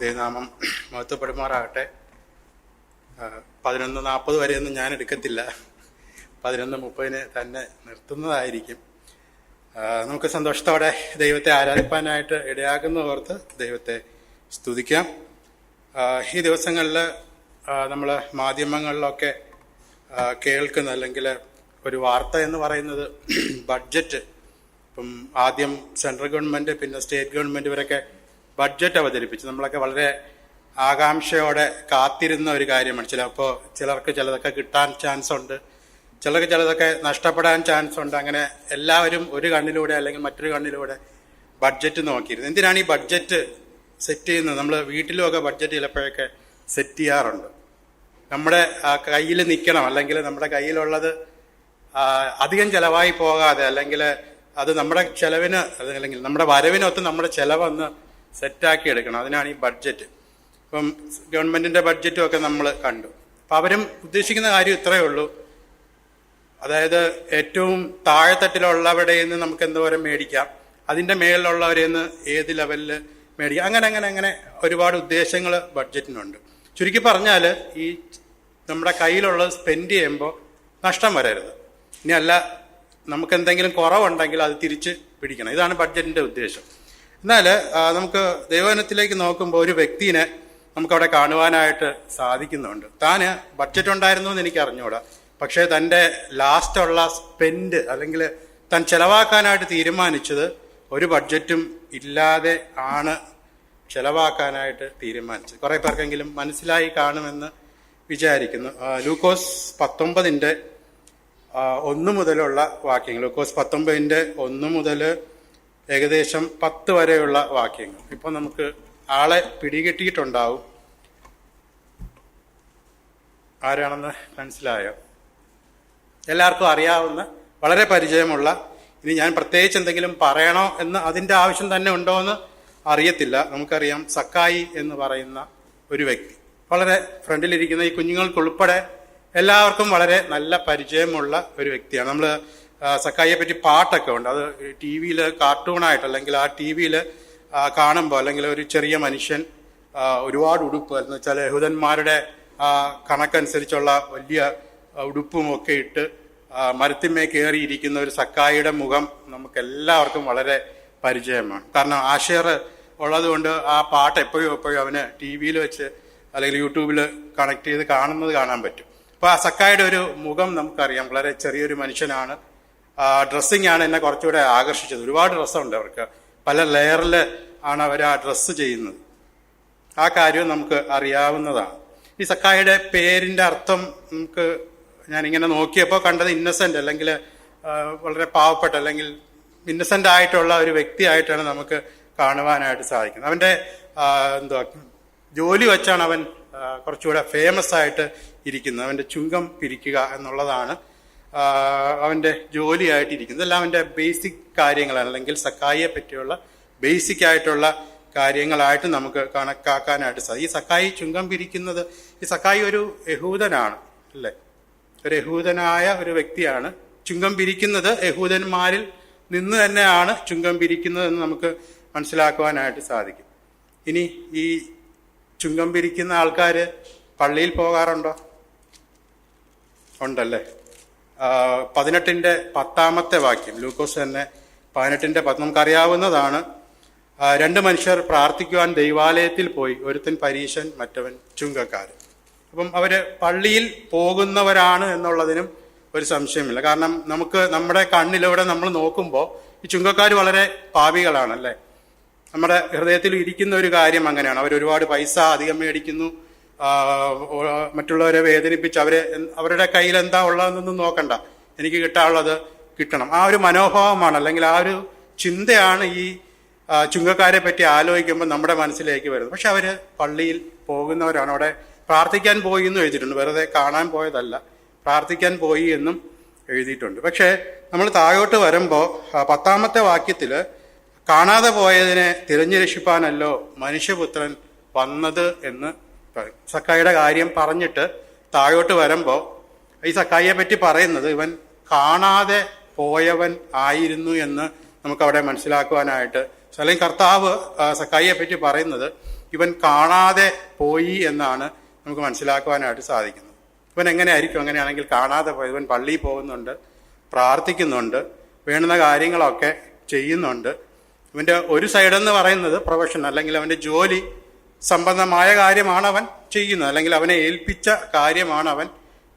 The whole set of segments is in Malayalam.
ദൈവനാമം മഹത്വപ്പെടുമാറാകട്ടെ. 11:40 വരെയൊന്നും ഞാൻ എടുക്കത്തില്ല, 11:30 തന്നെ നിർത്തുന്നതായിരിക്കും. നമുക്ക് സന്തോഷത്തോടെ ദൈവത്തെ ആരാധിപ്പാനായിട്ട് ഇടയാകുന്നവർക്ക് ദൈവത്തെ സ്തുതിക്കാം. ഈ ദിവസങ്ങളിൽ നമ്മൾ മാധ്യമങ്ങളിലൊക്കെ കേൾക്കുന്ന അല്ലെങ്കിൽ ഒരു വാർത്ത എന്ന് പറയുന്നത് ബഡ്ജറ്റ്. ഇപ്പം ആദ്യം സെൻട്രൽ ഗവൺമെൻറ് പിന്നെ സ്റ്റേറ്റ് ഗവൺമെൻറ് ഇവരൊക്കെ ബഡ്ജറ്റ് അവതരിപ്പിച്ചു. നമ്മളൊക്കെ വളരെ ആകാംക്ഷയോടെ കാത്തിരുന്ന ഒരു കാര്യമാണ്. ചിലപ്പോൾ ചിലർക്ക് ചിലതൊക്കെ കിട്ടാൻ ചാൻസ് ഉണ്ട്, ചിലർക്ക് ചിലതൊക്കെ നഷ്ടപ്പെടാൻ ചാൻസ് ഉണ്ട്. അങ്ങനെ എല്ലാവരും ഒരു കണ്ണിലൂടെ അല്ലെങ്കിൽ മറ്റൊരു കണ്ണിലൂടെ ബഡ്ജറ്റ് നോക്കിയിരുന്നു. എന്തിനാണ് ഈ ബഡ്ജറ്റ് സെറ്റ് ചെയ്യുന്നത്? നമ്മൾ വീട്ടിലുമൊക്കെ ബഡ്ജറ്റ് ചിലപ്പോഴൊക്കെ സെറ്റ് ചെയ്യാറുണ്ട്. നമ്മുടെ കയ്യിൽ നിൽക്കണം, അല്ലെങ്കിൽ നമ്മുടെ കയ്യിലുള്ളത് അധികം ചിലവായി പോകാതെ, അല്ലെങ്കിൽ അത് നമ്മുടെ ചെലവിന് അല്ലെങ്കിൽ നമ്മുടെ വരവിനൊത്ത് നമ്മുടെ ചെലവൊന്ന് സെറ്റാക്കി എടുക്കണം. അതിനാണ് ഈ ബഡ്ജറ്റ്. ഇപ്പം ഗവൺമെന്റിന്റെ ബഡ്ജറ്റും ഒക്കെ നമ്മൾ കണ്ടു. അപ്പം അവരും ഉദ്ദേശിക്കുന്ന കാര്യം ഇത്രയേ ഉള്ളൂ, അതായത് ഏറ്റവും താഴെത്തട്ടിലുള്ളവരുടെ നിന്ന് നമുക്ക് എന്തോരം മേടിക്കാം, അതിൻ്റെ മേളിലുള്ളവരിൽ നിന്ന് ഏത് ലെവലിൽ മേടിക്കാം, അങ്ങനെ ഒരുപാട് ഉദ്ദേശങ്ങൾ ബഡ്ജറ്റിനുണ്ട്. ചുരുക്കി പറഞ്ഞാൽ ഈ നമ്മുടെ കയ്യിലുള്ളത് സ്പെൻഡ് ചെയ്യുമ്പോൾ നഷ്ടം വരരുത്. ഇനി അല്ല നമുക്ക് എന്തെങ്കിലും കുറവുണ്ടെങ്കിൽ അത് തിരിച്ച് പിടിക്കണം. ഇതാണ് ബഡ്ജറ്റിന്റെ ഉദ്ദേശം. എന്നാൽ നമുക്ക് ദൈവജനത്തിലേക്ക് നോക്കുമ്പോൾ ഒരു വ്യക്തിനെ നമുക്കവിടെ കാണുവാനായിട്ട് സാധിക്കുന്നുണ്ട്. താന് ബഡ്ജറ്റ് ഉണ്ടായിരുന്നു എന്ന് എനിക്ക് അറിഞ്ഞൂടാ, പക്ഷേ തൻ്റെ ലാസ്റ്റുള്ള സ്പെൻഡ് അല്ലെങ്കിൽ താൻ ചെലവാക്കാനായിട്ട് തീരുമാനിച്ചത് ഒരു ബഡ്ജറ്റും ഇല്ലാതെ ആണ് ചെലവാക്കാനായിട്ട് തീരുമാനിച്ചത്. കുറെ പേർക്കെങ്കിലും മനസ്സിലായി കാണുമെന്ന് വിചാരിക്കുന്നു. ലൂക്കോസ് 19:1 മുതലുള്ള വാക്യങ്ങൾ, ലൂക്കോസ് 19:1 മുതൽ ഏകദേശം 10 വരെയുള്ള വാക്യങ്ങൾ. ഇപ്പൊ നമുക്ക് ആളെ പിടികിട്ടിയിട്ടുണ്ടാവും. ആരാണെന്ന് മനസ്സിലായോ? എല്ലാവർക്കും അറിയാവുന്ന, വളരെ പരിചയമുള്ള, ഇനി ഞാൻ പ്രത്യേകിച്ച് എന്തെങ്കിലും പറയണോ എന്ന് അതിൻ്റെ ആവശ്യം തന്നെ ഉണ്ടോ എന്ന് അറിയത്തില്ല. നമുക്കറിയാം, സക്കായി എന്ന് പറയുന്ന ഒരു വ്യക്തി, വളരെ ഫ്രണ്ടിലിരിക്കുന്ന ഈ കുഞ്ഞുങ്ങൾക്കുൾപ്പെടെ എല്ലാവർക്കും വളരെ നല്ല പരിചയമുള്ള ഒരു വ്യക്തിയാണ്. നമ്മൾ സക്കായിയെ പറ്റി പാട്ടൊക്കെ ഉണ്ട്. അത് ടി വിയിൽ കാർട്ടൂണായിട്ട് അല്ലെങ്കിൽ ആ ടി വിയിൽ കാണുമ്പോൾ, അല്ലെങ്കിൽ ഒരു ചെറിയ മനുഷ്യൻ ഒരുപാട് ഉടുപ്പ് എന്ന് വെച്ചാൽ യഹൂദന്മാരുടെ കണക്കനുസരിച്ചുള്ള വലിയ ഉടുപ്പും ഒക്കെ ഇട്ട് മരത്തിന്മേൽ കയറിയിരിക്കുന്ന ഒരു സക്കായിയുടെ മുഖം നമുക്ക് എല്ലാവർക്കും വളരെ പരിചയമാണ്. കാരണം ആഷേർ ഉള്ളത് കൊണ്ട് ആ പാട്ട് എപ്പോഴും അവന് ടി വിയിൽ വെച്ച് അല്ലെങ്കിൽ യൂട്യൂബിൽ കണക്ട് ചെയ്ത് കാണാൻ പറ്റും. അപ്പോൾ ആ സക്കായിയുടെ ഒരു മുഖം നമുക്കറിയാം. വളരെ ചെറിയൊരു മനുഷ്യനാണ്. ഡ്രസ്സിങ് ആണ് എന്നെ കുറച്ചുകൂടെ ആകർഷിച്ചത്. ഒരുപാട് ഡ്രസ്സുണ്ട് അവർക്ക്, പല ലെയറിൽ ആണ് അവർ ആ ഡ്രസ്സ് ചെയ്യുന്നത്. ആ കാര്യം നമുക്ക് അറിയാവുന്നതാണ്. ഈ സക്കായിയുടെ പേരിന്റെ അർത്ഥം നമുക്ക് ഞാനിങ്ങനെ നോക്കിയപ്പോൾ കണ്ടത് ഇന്നസെന്റ്, അല്ലെങ്കിൽ വളരെ പാവപ്പെട്ട അല്ലെങ്കിൽ ഇന്നസെന്റ് ആയിട്ടുള്ള ഒരു വ്യക്തിയായിട്ടാണ് നമുക്ക് കാണുവാനായിട്ട് സാധിക്കുന്നത്. അവന്റെ ജോലി വെച്ചാണ് അവൻ കുറച്ചുകൂടെ ഫേമസ് ആയിട്ട് ഇരിക്കുന്നത്. അവന്റെ ചുങ്കം പിരിക്കുക എന്നുള്ളതാണ് അവന്റെ ജോലിയായിട്ടിരിക്കുന്നത്. ഇതെല്ലാം അവന്റെ ബേസിക് കാര്യങ്ങളാണ്, അല്ലെങ്കിൽ സക്കായിയെ പറ്റിയുള്ള ബേസിക് ആയിട്ടുള്ള കാര്യങ്ങളായിട്ട് നമുക്ക് കണക്കാക്കാനായിട്ട് സാധിക്കും. ഈ സക്കായി ചുങ്കം പിരിക്കുന്നത്, ഈ സക്കായി ഒരു യഹൂദനാണ് അല്ലേ, ഒരു യഹൂദനായ ഒരു വ്യക്തിയാണ്. ചുങ്കം പിരിക്കുന്നത് യഹൂദന്മാരിൽ നിന്ന് തന്നെയാണ് ചുങ്കം പിരിക്കുന്നത് എന്ന് നമുക്ക് മനസ്സിലാക്കുവാനായിട്ട് സാധിക്കും. ഇനി ഈ ചുങ്കം പിരിക്കുന്ന ആൾക്കാർ പള്ളിയിൽ പോകാറുണ്ടോ? ഉണ്ടല്ലേ. 18:10 വാക്യം, ലൂക്കോസ് തന്നെ 18:10 നമുക്കറിയാവുന്നതാണ്. 2 മനുഷ്യർ പ്രാർത്ഥിക്കുവാൻ ദൈവാലയത്തിൽ പോയി, ഒരുത്തൻ പരീശൻ, മറ്റവൻ ചുങ്കക്കാരൻ. അപ്പം അവര് പള്ളിയിൽ പോകുന്നവരാണ് എന്നുള്ളതിനും ഒരു സംശയമില്ല. കാരണം നമുക്ക് നമ്മുടെ കണ്ണിലൂടെ നമ്മൾ നോക്കുമ്പോൾ ഈ ചുങ്കക്കാർ വളരെ പാപികളാണല്ലേ. നമ്മുടെ ഹൃദയത്തിൽ ഇരിക്കുന്ന ഒരു കാര്യം അങ്ങനെയാണ്. അവർ ഒരുപാട് പൈസ അധികം മേടിക്കുന്നു, മറ്റുള്ളവരെ വേദനിപ്പിച്ച് അവരുടെ കയ്യിൽ എന്താ ഉള്ളതെന്നൊന്നും നോക്കണ്ട, എനിക്ക് കിട്ടാനുള്ളത് കിട്ടണം. ആ ഒരു മനോഭാവമാണ്, അല്ലെങ്കിൽ ആ ഒരു ചിന്തയാണ് ഈ ചുങ്കക്കാരെ പറ്റി ആലോചിക്കുമ്പോൾ നമ്മുടെ മനസ്സിലേക്ക് വരുന്നത്. പക്ഷെ അവര് പള്ളിയിൽ പോകുന്നവരാണ്. അവിടെ പ്രാർത്ഥിക്കാൻ പോയി എന്നും എഴുതിയിട്ടുണ്ട്, വെറുതെ കാണാൻ പോയതല്ല, പ്രാർത്ഥിക്കാൻ പോയി എന്നും എഴുതിയിട്ടുണ്ട്. പക്ഷെ നമ്മൾ താഴോട്ട് വരുമ്പോൾ 10 വാക്യത്തില് കാണാതെ പോയതിനെ തിരഞ്ഞു രക്ഷിപ്പാനല്ലോ മനുഷ്യപുത്രൻ വന്നത് എന്ന് പറയും. സക്കായിയുടെ കാര്യം പറഞ്ഞിട്ട് താഴോട്ട് വരുമ്പോൾ ഈ സക്കായിയെ പറ്റി പറയുന്നത് ഇവൻ കാണാതെ പോയവൻ ആയിരുന്നു എന്ന് നമുക്കവിടെ മനസ്സിലാക്കുവാനായിട്ട്, അല്ലെങ്കിൽ കർത്താവ് സക്കായിയെ പറ്റി പറയുന്നത് ഇവൻ കാണാതെ പോയി എന്നാണ് നമുക്ക് മനസ്സിലാക്കുവാനായിട്ട് സാധിക്കുന്നത്. ഇവൻ എങ്ങനെയായിരിക്കും? അങ്ങനെയാണെങ്കിൽ കാണാതെ പോയി. ഇവൻ പള്ളിയിൽ പോകുന്നുണ്ട്, പ്രാർത്ഥിക്കുന്നുണ്ട്, വേണ്ടുന്ന കാര്യങ്ങളൊക്കെ ചെയ്യുന്നുണ്ട്. ഇവൻ്റെ ഒരു സൈഡെന്ന് പറയുന്നത് പ്രൊഫഷൻ, അല്ലെങ്കിൽ അവൻ്റെ ജോലി സംബന്ധമായ കാര്യമാണ് അവൻ ചെയ്യുന്നത്, അല്ലെങ്കിൽ അവനെ ഏൽപ്പിച്ച കാര്യമാണ് അവൻ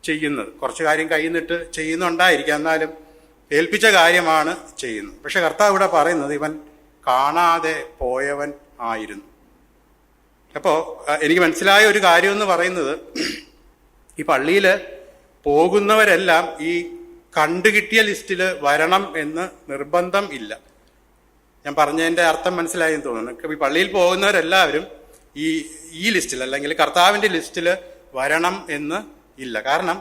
ചെയ്യുന്നത്. കുറച്ച് കാര്യം കയ്യിൽ നിന്നിട്ട് ചെയ്യുന്നുണ്ടായിരിക്കാം, എന്നാലും ഏൽപ്പിച്ച കാര്യമാണ് ചെയ്യുന്നത്. പക്ഷെ കർത്താവ് ഇവിടെ പറയുന്നത് ഇവൻ കാണാതെ പോയവൻ ആയിരുന്നു. അപ്പോൾ എനിക്ക് മനസ്സിലായ ഒരു കാര്യം എന്ന് പറയുന്നത്, ഈ പള്ളിയിൽ പോകുന്നവരെല്ലാം ഈ കണ്ടുകിട്ടിയ ലിസ്റ്റിൽ വരണം എന്ന് നിർബന്ധം ഇല്ല. ഞാൻ പറഞ്ഞതിൻ്റെ അർത്ഥം മനസ്സിലായെന്ന് തോന്നുന്നു. ഈ പള്ളിയിൽ പോകുന്നവരെല്ലാവരും ഈ ലിസ്റ്റിൽ, അല്ലെങ്കിൽ കർത്താവിൻ്റെ ലിസ്റ്റിൽ വരണം എന്ന് ഇല്ല. കാരണം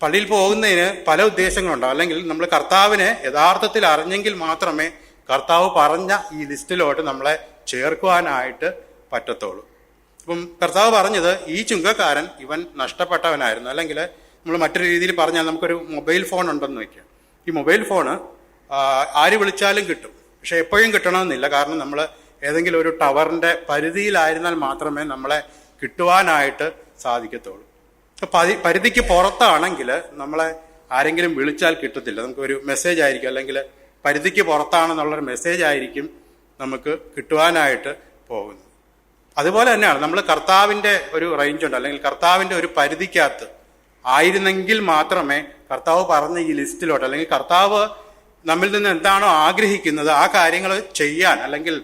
പള്ളിയിൽ പോകുന്നതിന് പല ഉദ്ദേശങ്ങളുണ്ടാവും. അല്ലെങ്കിൽ നമ്മൾ കർത്താവിനെ യഥാർത്ഥത്തിൽ അറിഞ്ഞെങ്കിൽ മാത്രമേ കർത്താവ് പറഞ്ഞ ഈ ലിസ്റ്റിലോട്ട് നമ്മളെ ചേർക്കുവാനായിട്ട് പറ്റത്തുള്ളൂ. അപ്പം കർത്താവ് പറഞ്ഞത് ഈ ചുങ്കക്കാരൻ ഇവൻ നഷ്ടപ്പെട്ടവനായിരുന്നു. അല്ലെങ്കിൽ നമ്മൾ മറ്റൊരു രീതിയിൽ പറഞ്ഞാൽ, നമുക്കൊരു മൊബൈൽ ഫോൺ ഉണ്ടെന്ന് വയ്ക്കുക. ഈ മൊബൈൽ ഫോണ് ആര് വിളിച്ചാലും കിട്ടും, പക്ഷെ എപ്പോഴും കിട്ടണമെന്നില്ല. കാരണം നമ്മൾ ഏതെങ്കിലും ഒരു ടവറിൻ്റെ പരിധിയിലായിരുന്നാൽ മാത്രമേ നമ്മളെ കിട്ടുവാനായിട്ട് സാധിക്കത്തുള്ളൂ. പരിധിക്ക് പുറത്താണെങ്കിൽ നമ്മളെ ആരെങ്കിലും വിളിച്ചാൽ കിട്ടത്തില്ല. നമുക്കൊരു മെസ്സേജ് ആയിരിക്കും, അല്ലെങ്കിൽ പരിധിക്ക് പുറത്താണെന്നുള്ളൊരു മെസ്സേജ് ആയിരിക്കും നമുക്ക് കിട്ടുവാനായിട്ട് പോകുന്നത്. അതുപോലെ തന്നെയാണ് നമ്മൾ കർത്താവിൻ്റെ ഒരു റേഞ്ച് ഉണ്ട്, അല്ലെങ്കിൽ കർത്താവിൻ്റെ ഒരു പരിധിക്കകത്ത് ആയിരുന്നെങ്കിൽ മാത്രമേ കർത്താവ് പറഞ്ഞ ഈ ലിസ്റ്റിലോട്ട്, അല്ലെങ്കിൽ കർത്താവ് നമ്മിൽ നിന്ന് എന്താണോ ആഗ്രഹിക്കുന്നത് ആ കാര്യങ്ങൾ ചെയ്യാൻ, അല്ലെങ്കിൽ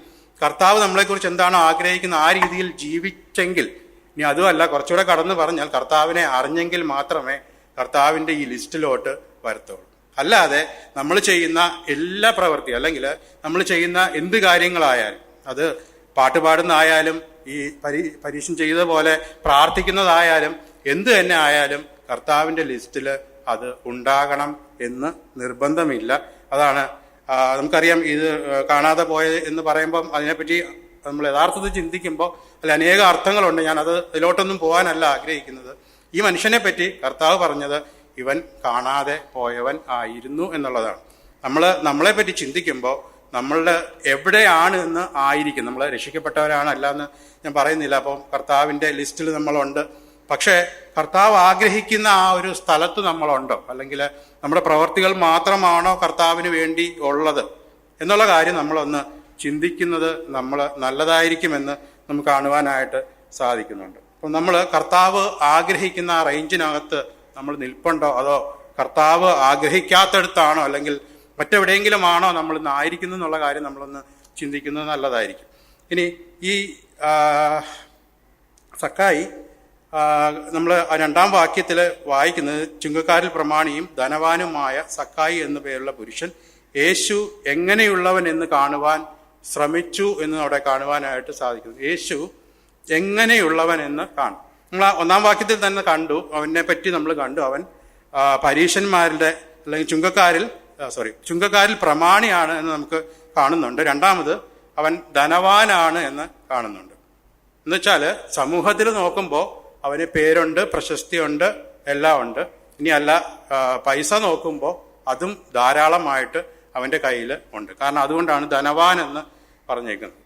കർത്താവ് നമ്മളെക്കുറിച്ച് എന്താണോ ആഗ്രഹിക്കുന്നത് ആ രീതിയിൽ ജീവിച്ചെങ്കിൽ, ഇനി അതുമല്ല കുറച്ചുകൂടെ കടന്നു പറഞ്ഞാൽ കർത്താവിനെ അറിഞ്ഞെങ്കിൽ മാത്രമേ കർത്താവിൻ്റെ ഈ ലിസ്റ്റിലോട്ട് വരത്തുള്ളൂ. അല്ലാതെ നമ്മൾ ചെയ്യുന്ന എല്ലാ പ്രവൃത്തിയും, അല്ലെങ്കിൽ നമ്മൾ ചെയ്യുന്ന എന്ത് കാര്യങ്ങളായാലും, അത് പാട്ടുപാടുന്നതായാലും ഈ പരീക്ഷ ചെയ്ത പോലെ പ്രാർത്ഥിക്കുന്നതായാലും എന്ത് തന്നെ ആയാലും കർത്താവിൻ്റെ ലിസ്റ്റിൽ അത് ഉണ്ടാകണം എന്ന് നിർബന്ധമില്ല. അതാണ് നമുക്കറിയാം. ഇത് കാണാതെ പോയത് എന്ന് പറയുമ്പം അതിനെപ്പറ്റി നമ്മൾ യഥാർത്ഥത്തിൽ ചിന്തിക്കുമ്പോൾ അതിൽ അനേക അർത്ഥങ്ങളുണ്ട്. ഞാനത് ഇതിലോട്ടൊന്നും പോകാനല്ല ആഗ്രഹിക്കുന്നത്. ഈ മനുഷ്യനെ പറ്റി കർത്താവ് പറഞ്ഞത് ഇവൻ കാണാതെ പോയവൻ ആയിരുന്നു എന്നുള്ളതാണ്. നമ്മളെപ്പറ്റി ചിന്തിക്കുമ്പോൾ നമ്മളുടെ എവിടെയാണ് എന്ന് ആയിരിക്കും. നമ്മൾ രക്ഷിക്കപ്പെട്ടവരാണ് അല്ല എന്ന് ഞാൻ പറയുന്നില്ല. അപ്പം കർത്താവിൻ്റെ ലിസ്റ്റിൽ നമ്മളുണ്ട്. പക്ഷേ കർത്താവ് ആഗ്രഹിക്കുന്ന ആ ഒരു സ്ഥലത്ത് നമ്മളുണ്ടോ, അല്ലെങ്കിൽ നമ്മുടെ പ്രവർത്തികൾ മാത്രമാണോ കർത്താവിന് വേണ്ടി ഉള്ളത് എന്നുള്ള കാര്യം നമ്മളൊന്ന് ചിന്തിക്കുന്നത് നമ്മൾ നല്ലതായിരിക്കുമെന്ന് നമുക്ക് കാണുവാനായിട്ട് സാധിക്കുന്നുണ്ട്. അപ്പം നമ്മൾ കർത്താവ് ആഗ്രഹിക്കുന്ന ആ റേഞ്ചിനകത്ത് നമ്മൾ നിൽപ്പുണ്ടോ, അതോ കർത്താവ് ആഗ്രഹിക്കാത്തടത്താണോ, അല്ലെങ്കിൽ മറ്റെവിടെയെങ്കിലുമാണോ നമ്മൾ ഇന്ന് ആയിരിക്കുന്നു എന്നുള്ള കാര്യം നമ്മളൊന്ന് ചിന്തിക്കുന്നത് നല്ലതായിരിക്കും. ഇനി ഈ സക്കായി നമ്മൾ രണ്ടാം വാക്യത്തിൽ വായിക്കുന്നത്, ചുങ്കക്കാരിൽ പ്രമാണിയും ധനവാനുമായ സക്കായി എന്നു പേരുള്ള പുരുഷൻ യേശു എങ്ങനെയുള്ളവൻ എന്ന് കാണുവാൻ ശ്രമിച്ചു എന്ന് അവിടെ കാണുവാനായിട്ട് സാധിക്കുന്നു. യേശു എങ്ങനെയുള്ളവൻ എന്ന് കാണും. നമ്മൾ ഒന്നാം വാക്യത്തിൽ തന്നെ കണ്ടു, അവനെ പറ്റി നമ്മൾ കണ്ടു. അവൻ പരീശന്മാരുടെ അല്ലെങ്കിൽ ചുങ്കക്കാരിൽ പ്രമാണിയാണ് എന്ന് നമുക്ക് കാണുന്നുണ്ട്. രണ്ടാമത് അവൻ ധനവാനാണ് എന്ന് കാണുന്നുണ്ട്. എന്നുവെച്ചാൽ സമൂഹത്തിൽ നോക്കുമ്പോൾ അവന് പേരുണ്ട്, പ്രശസ്തിയുണ്ട്, എല്ലാം ഉണ്ട്. ഇനി അല്ല, പൈസ നോക്കുമ്പോൾ അതും ധാരാളമായിട്ട് അവൻ്റെ കയ്യിൽ ഉണ്ട്. കാരണം അതുകൊണ്ടാണ് ധനവാൻ എന്ന് പറഞ്ഞേക്കുന്നത്.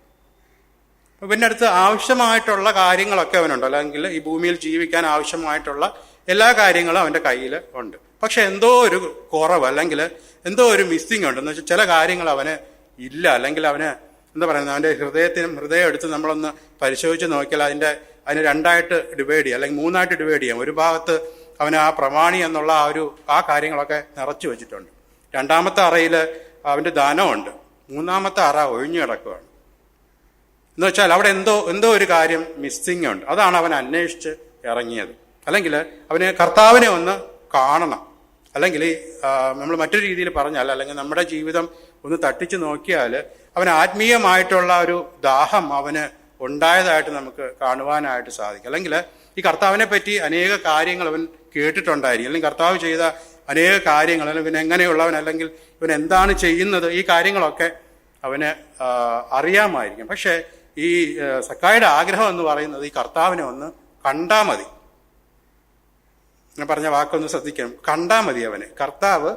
ഇവൻ്റെ അടുത്ത് ആവശ്യമായിട്ടുള്ള കാര്യങ്ങളൊക്കെ അവനുണ്ട്, അല്ലെങ്കിൽ ഈ ഭൂമിയിൽ ജീവിക്കാൻ ആവശ്യമായിട്ടുള്ള എല്ലാ കാര്യങ്ങളും അവൻ്റെ കയ്യിൽ ഉണ്ട്. പക്ഷെ എന്തോ ഒരു കുറവ്, അല്ലെങ്കിൽ എന്തോ ഒരു മിസ്സിങ് ഉണ്ട്. എന്ന് വെച്ചാൽ ചില കാര്യങ്ങൾ അവന് ഇല്ല, അല്ലെങ്കിൽ അവന് എന്താ പറയുന്നത്, അവൻ്റെ ഹൃദയം എടുത്ത് നമ്മളൊന്ന് പരിശോധിച്ച് നോക്കിയാൽ അതിന് രണ്ടായിട്ട് ഡിവൈഡ് ചെയ്യാം, അല്ലെങ്കിൽ മൂന്നായിട്ട് ഡിവൈഡ് ചെയ്യാം. ഒരു ഭാഗത്ത് അവന് ആ പ്രമാണി എന്നുള്ള ആ കാര്യങ്ങളൊക്കെ നിറച്ചു വെച്ചിട്ടുണ്ട്. രണ്ടാമത്തെ അറയിൽ അവൻ്റെ ധനമുണ്ട്. മൂന്നാമത്തെ അറ ഒഴിഞ്ഞു കിടക്കുകയാണ്. എന്ന് വെച്ചാൽ അവിടെ എന്തോ ഒരു കാര്യം മിസ്സിങ് ഉണ്ട്. അതാണ് അവൻ അന്വേഷിച്ച് ഇറങ്ങിയത്. അല്ലെങ്കിൽ അവന് കർത്താവിനെ ഒന്ന് കാണണം. അല്ലെങ്കിൽ നമ്മൾ മറ്റൊരു രീതിയിൽ പറഞ്ഞാൽ, അല്ലെങ്കിൽ നമ്മുടെ ജീവിതം ഒന്ന് തട്ടിച്ച് നോക്കിയാൽ അവന് ആത്മീയമായിട്ടുള്ള ഒരു ദാഹം അവന് ഉണ്ടായതായിട്ട് നമുക്ക് കാണുവാനായിട്ട് സാധിക്കും. അല്ലെങ്കിൽ ഈ കർത്താവിനെ പറ്റി അനേക കാര്യങ്ങൾ അവൻ കേട്ടിട്ടുണ്ടായിരിക്കും, അല്ലെങ്കിൽ കർത്താവ് ചെയ്ത അനേക കാര്യങ്ങൾ, അല്ലെങ്കിൽ ഇവൻ എങ്ങനെയുള്ളവൻ, അല്ലെങ്കിൽ ഇവൻ എന്താണ് ചെയ്യുന്നത്, ഈ കാര്യങ്ങളൊക്കെ അവന് അറിയാമായിരിക്കും. പക്ഷേ ഈ സക്കായിയുടെ ആഗ്രഹം എന്ന് പറയുന്നത് ഈ കർത്താവിനെ ഒന്ന് കണ്ടാൽ മതി. ഞാൻ പറഞ്ഞ വാക്കൊന്ന് ശ്രദ്ധിക്കണം. കണ്ടാൽ മതി അവന്. കർത്താവ്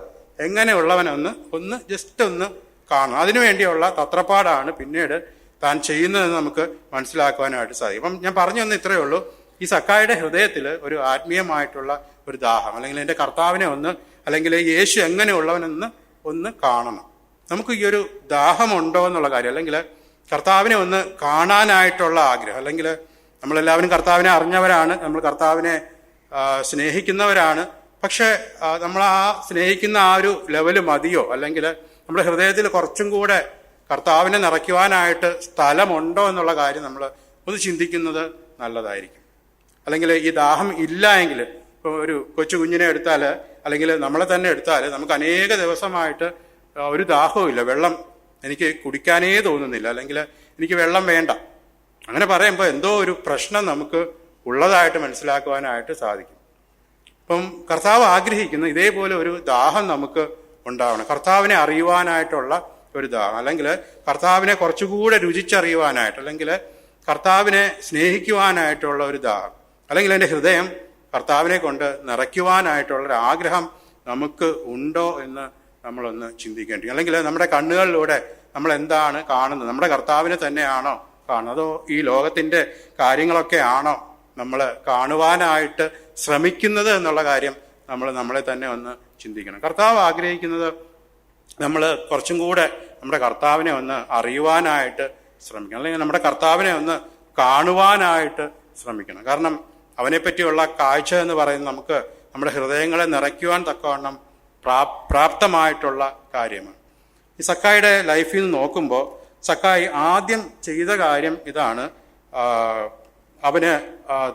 എങ്ങനെയുള്ളവനൊന്ന് ജസ്റ്റ് ഒന്ന് കാണണം. അതിനുവേണ്ടിയുള്ള തത്രപ്പാടാണ് പിന്നീട് താൻ ചെയ്യുന്നതെന്ന് നമുക്ക് മനസ്സിലാക്കുവാനായിട്ട് സാധിക്കും. അപ്പം ഞാൻ പറഞ്ഞു വന്ന ഇത്രയേ ഉള്ളൂ. ഈ സക്കായിയുടെ ഹൃദയത്തിൽ ഒരു ആത്മീയമായിട്ടുള്ള ഒരു ദാഹം, അല്ലെങ്കിൽ എൻ്റെ കർത്താവിനെ ഒന്ന്, അല്ലെങ്കിൽ യേശു എങ്ങനെയുള്ളവനെന്ന് ഒന്ന് കാണണം. നമുക്ക് ഈ ഒരു ദാഹമുണ്ടോ എന്നുള്ള കാര്യം, അല്ലെങ്കിൽ കർത്താവിനെ ഒന്ന് കാണാനായിട്ടുള്ള ആഗ്രഹം, അല്ലെങ്കിൽ നമ്മളെല്ലാവരും കർത്താവിനെ അറിഞ്ഞവരാണ്, നമ്മൾ കർത്താവിനെ സ്നേഹിക്കുന്നവരാണ്. പക്ഷെ നമ്മൾ ആ സ്നേഹിക്കുന്ന ആ ഒരു ലെവല് മതിയോ, അല്ലെങ്കിൽ നമ്മുടെ ഹൃദയത്തിൽ കുറച്ചും കൂടെ കർത്താവിനെ നിറയ്ക്കുവാനായിട്ട് സ്ഥലമുണ്ടോ എന്നുള്ള കാര്യം നമ്മൾ ഒന്ന് ചിന്തിക്കുന്നത് നല്ലതായിരിക്കും. അല്ലെങ്കിൽ ഈ ദാഹം ഇല്ല എങ്കിൽ, ഇപ്പോൾ ഒരു കൊച്ചു കുഞ്ഞിനെ എടുത്താൽ, അല്ലെങ്കിൽ നമ്മളെ തന്നെ എടുത്താൽ, നമുക്ക് അനേക ദിവസമായിട്ട് ഒരു ദാഹവും ഇല്ല, വെള്ളം എനിക്ക് കുടിക്കാനേ തോന്നുന്നില്ല, അല്ലെങ്കിൽ എനിക്ക് വെള്ളം വേണ്ട, അങ്ങനെ പറയുമ്പോൾ എന്തോ ഒരു പ്രശ്നം നമുക്ക് ഉള്ളതായിട്ട് മനസ്സിലാക്കുവാനായിട്ട് സാധിക്കും. അപ്പം കർത്താവ് ആഗ്രഹിക്കുന്ന ഇതേപോലെ ഒരു ദാഹം നമുക്ക് ഉണ്ടാവണം, കർത്താവിനെ അറിയുവാനായിട്ടുള്ള ഒരു ദാഹം, അല്ലെങ്കിൽ കർത്താവിനെ കുറച്ചുകൂടെ രുചിച്ചറിയുവാനായിട്ട്, അല്ലെങ്കിൽ കർത്താവിനെ സ്നേഹിക്കുവാനായിട്ടുള്ള ഒരു ദാഹം, അല്ലെങ്കിൽ എൻ്റെ ഹൃദയം കർത്താവിനെ കൊണ്ട് നിറയ്ക്കുവാനായിട്ടുള്ളൊരു ആഗ്രഹം നമുക്ക് ഉണ്ടോ എന്ന് നമ്മളൊന്ന് ചിന്തിക്കേണ്ടി. അല്ലെങ്കിൽ നമ്മുടെ കണ്ണുകളിലൂടെ നമ്മൾ എന്താണ് കാണുന്നത്? നമ്മുടെ കർത്താവിനെ തന്നെയാണോ കാണുന്നത്, അതോ ഈ ലോകത്തിൻ്റെ കാര്യങ്ങളൊക്കെ ആണോ നമ്മൾ കാണുവാനായിട്ട് ശ്രമിക്കുന്നത് എന്നുള്ള കാര്യം നമ്മൾ നമ്മളെ തന്നെ ഒന്ന് ചിന്തിക്കണം. കർത്താവ് ആഗ്രഹിക്കുന്നത് നമ്മൾ കുറച്ചും കൂടെ നമ്മുടെ കർത്താവിനെ ഒന്ന് അറിയുവാനായിട്ട് ശ്രമിക്കണം, അല്ലെങ്കിൽ നമ്മുടെ കർത്താവിനെ ഒന്ന് കാണുവാനായിട്ട് ശ്രമിക്കണം. കാരണം അവനെപ്പറ്റിയുള്ള കാഴ്ച എന്ന് പറയുന്നത് നമുക്ക് നമ്മുടെ ഹൃദയങ്ങളെ നിറയ്ക്കുവാൻ തക്കവണ്ണം പ്രാപ്തമായിട്ടുള്ള കാര്യമാണ്. ഈ സക്കായിയുടെ ലൈഫിൽ നിന്ന് നോക്കുമ്പോൾ സക്കായി ആദ്യം ചെയ്ത കാര്യം ഇതാണ്. അവന്